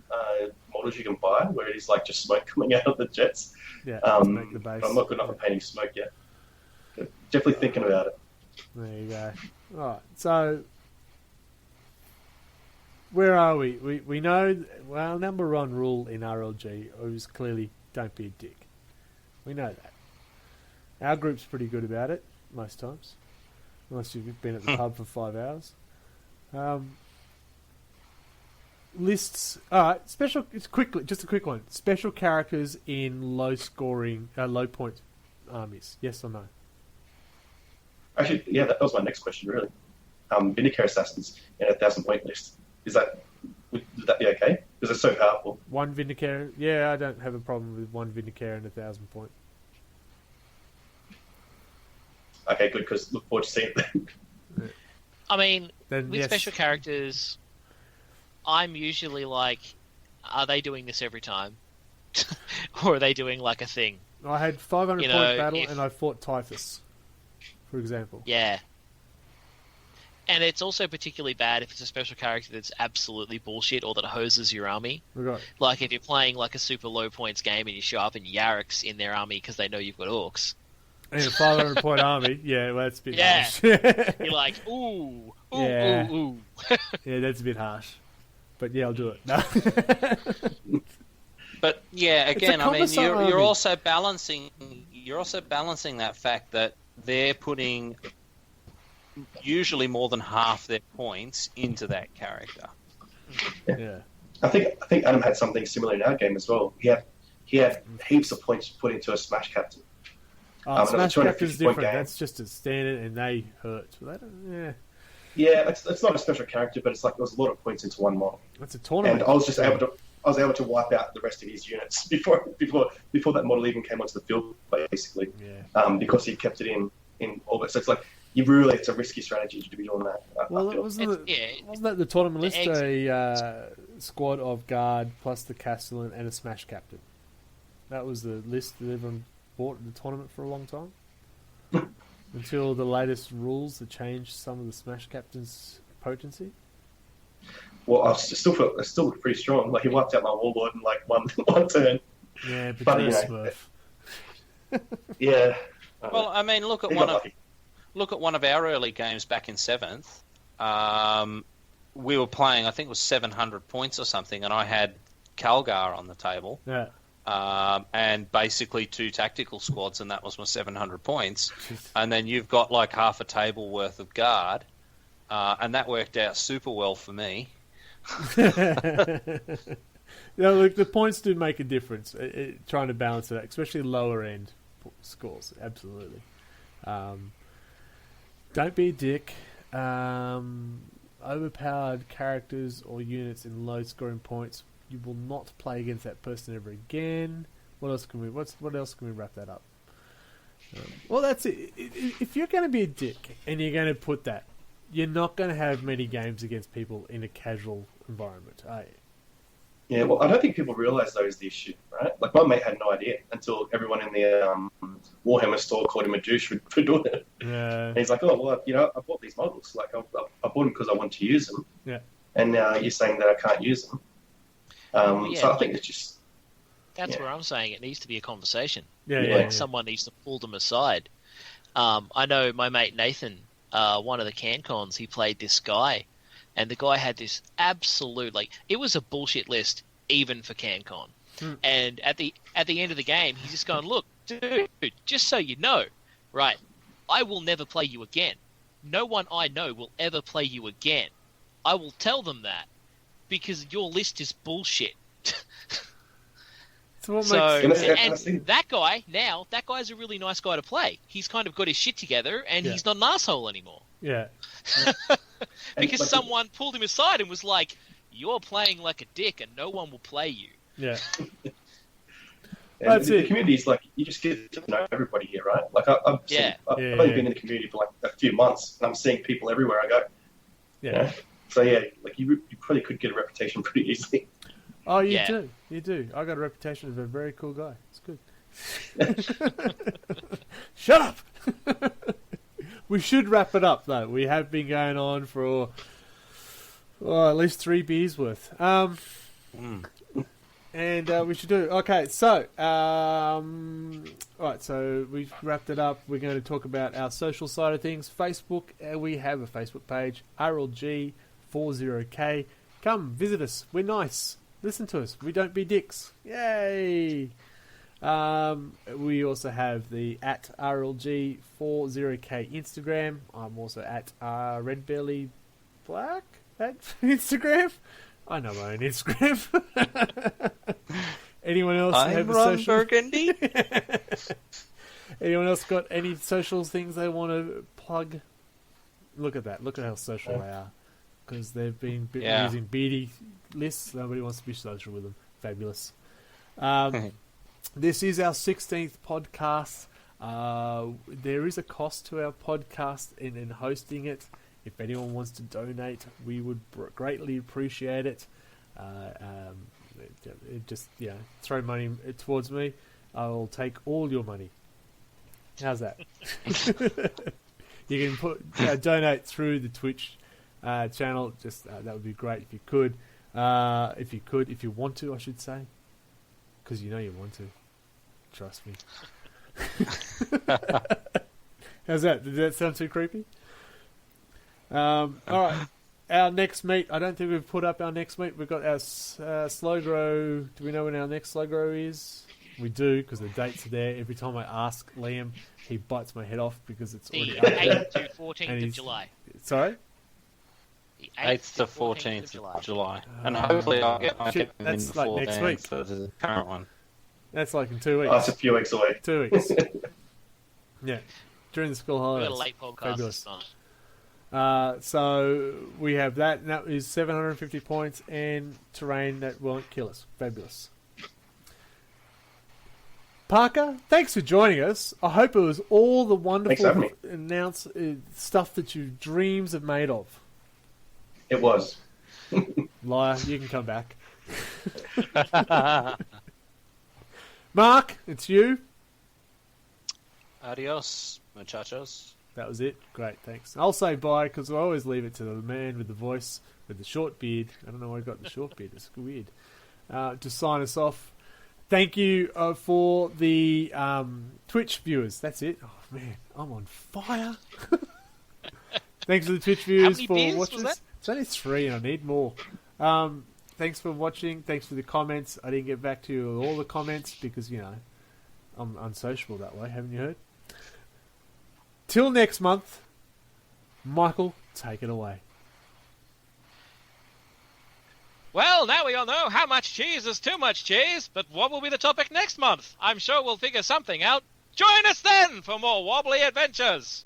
Speaker 4: models you can buy where it is like just smoke coming out of the jets.
Speaker 1: Yeah, to make the base.
Speaker 4: I'm not good enough at painting smoke yet. But definitely thinking about it.
Speaker 1: There you go. Alright, so... Where are we? We know... Well, number one rule in RLG is clearly don't be a dick. We know that. Our group's pretty good about it. Most times, unless you've been at the pub for 5 hours. Lists. Special. It's just a quick one. Special characters in low point armies. Yes or no?
Speaker 4: Actually, yeah, that was my next question. Really, Vindicare assassins in a 1,000 point list. Would that be okay? Because they're so powerful.
Speaker 1: One Vindicare. Yeah, I don't have a problem with one Vindicare in 1,000 point.
Speaker 4: Okay, good, because look forward to seeing it.
Speaker 2: I mean, with special characters, I'm usually like, are they doing this every time? Or are they doing like a thing?
Speaker 1: I had 500 point battle and I fought Typhus, for example.
Speaker 2: Yeah. And it's also particularly bad if it's a special character that's absolutely bullshit or that hoses your army.
Speaker 1: Right.
Speaker 2: Like if you're playing like a super low points game and you show up and Yarrick's in their army because they know you've got orcs.
Speaker 1: And a 500 point army, yeah, well, that's a bit harsh.
Speaker 2: You're like, ooh.
Speaker 1: Yeah, that's a bit harsh. But yeah, I'll do it. No.
Speaker 3: But yeah, again, I mean, you're also balancing that fact that they're putting usually more than half their points into that character.
Speaker 1: Yeah.
Speaker 4: I think Adam had something similar in our game as well. He had heaps of points put into a Smash Captain.
Speaker 1: Smash Captain's different. That's just a standard, and they hurt.
Speaker 4: Yeah, it's not a special character, but it's like there was a lot of points into one model.
Speaker 1: That's a tournament.
Speaker 4: And I was able to wipe out the rest of his units before that model even came onto the field, basically.
Speaker 1: Yeah.
Speaker 4: Because he kept it in orbit. So it's like it's a risky strategy to be doing that.
Speaker 1: Wasn't that the tournament list? A squad of guard plus the Castellan and a Smash Captain. That was the list that everyone bought in the tournament for a long time. Until the latest rules that changed some of the Smash Captain's potency.
Speaker 4: Well, I still pretty strong. Like he wiped out my Warlord in like one turn.
Speaker 1: Yeah, but you're a Smurf.
Speaker 4: Yeah.
Speaker 3: Well, I mean, look at one of our early games back in 7th. We were playing, I think it was 700 points or something, and I had Calgar on the table.
Speaker 1: Yeah.
Speaker 3: And basically 2 tactical squads, and that was my 700 points. And then you've got like half a table worth of guard, and that worked out super well for me.
Speaker 1: Yeah, look, the points do make a difference. Trying to balance it out, especially lower end scores. Absolutely. Don't be a dick. Overpowered characters or units in low scoring points. You will not play against that person ever again. What else can we wrap that up? Well, that's it. If you're going to be a dick and you're going to put that, you're not going to have many games against people in a casual environment, are you?
Speaker 4: Yeah, well, I don't think people realise that is the issue, right? Like, my mate had no idea until everyone in the Warhammer store called him a douche for doing it.
Speaker 1: Yeah.
Speaker 4: And he's like, oh, well, I bought these models. Like, I bought them because I want to use them.
Speaker 1: Yeah.
Speaker 4: And now you're saying that I can't use them. So I think it's just...
Speaker 2: That's where I'm saying it needs to be a conversation.
Speaker 1: Yeah.
Speaker 2: Someone needs to pull them aside. I know my mate Nathan, one of the CanCons, he played this guy. And the guy had this absolute, it was a bullshit list, even for CanCon. And at the end of the game, he's just going, look, dude, just so you know, right, I will never play you again. No one I know will ever play you again. I will tell them that, because your list is bullshit.
Speaker 1: So
Speaker 2: that guy's a really nice guy to play. He's kind of got his shit together, and he's not an asshole anymore.
Speaker 1: Yeah.
Speaker 2: Because someone pulled him aside and was like, you're playing like a dick and no one will play you.
Speaker 1: Yeah.
Speaker 4: The community's like, you just get to know everybody here, right? Like, I've only been in the community for like a few months, and I'm seeing people everywhere I go.
Speaker 1: Yeah.
Speaker 4: You know? So, yeah, like, you probably could get a reputation pretty easily.
Speaker 1: Oh, you do. You do. I got a reputation as a very cool guy. It's good. Shut up! We should wrap it up, though. We have been going on for at least 3 beers worth. And we should do... Okay, so... right, so we've wrapped it up. We're going to talk about our social side of things. Facebook, we have a Facebook page, RLG40K. Come, visit us. We're nice. Listen to us. We don't be dicks. Yay! We also have the at RLG40K Instagram. I'm also at RedBellyBlack at Instagram. I know my own Instagram. Anyone else have a social?
Speaker 3: Burgundy.
Speaker 1: Anyone else got any social things they want to plug? Look at that. Look at how social they are. Because they've been using beady lists. Nobody wants to be social with them. Fabulous. This is our 16th podcast. There is a cost to our podcast in hosting it. If anyone wants to donate, we would greatly appreciate it. Just throw money towards me. I will take all your money. How's that? You can donate through the Twitch channel. Just that would be great if you could. If you want to, I should say, because you know you want to. Trust me. How's that? Did that sound too creepy? All right. Our next meet. I don't think we've put up our next meet. We've got our slow grow. Do we know when our next slow grow is? We do, because the dates are there. Every time I ask Liam, he bites my head off because it's already up there.
Speaker 2: 8th to 14th of July.
Speaker 1: Sorry?
Speaker 2: The
Speaker 3: 8th to 14th of July. And hopefully I'll get my
Speaker 1: Shit, that's like next week.
Speaker 3: So the current one.
Speaker 1: That's like in 2 weeks.
Speaker 4: Oh, it's a few weeks away.
Speaker 1: 2 weeks. Yeah. During the school holidays.
Speaker 2: We got a late podcast.
Speaker 1: Fabulous. So we have that, and that is 750 points and terrain that won't kill us. Fabulous. Parker, thanks for joining us. I hope it was all the wonderful stuff that your dreams have made of.
Speaker 4: It was.
Speaker 1: Liar, you can come back. Mark, it's you.
Speaker 3: Adios, muchachos.
Speaker 1: That was it. Great, thanks. I'll say bye because I always leave it to the man with the voice with the short beard. I don't know why I got the short beard. It's weird. To sign us off. Thank you for the Twitch viewers. That's it. Oh man, I'm on fire. Thanks for the Twitch viewers for watching. It's only 3 and I need more. Thanks for watching. Thanks for the comments. I didn't get back to you with all the comments because, I'm unsociable that way. Haven't you heard? Till next month, Michael, take it away.
Speaker 2: Well, now we all know how much cheese is too much cheese, but what will be the topic next month? I'm sure we'll figure something out. Join us then for more wobbly adventures.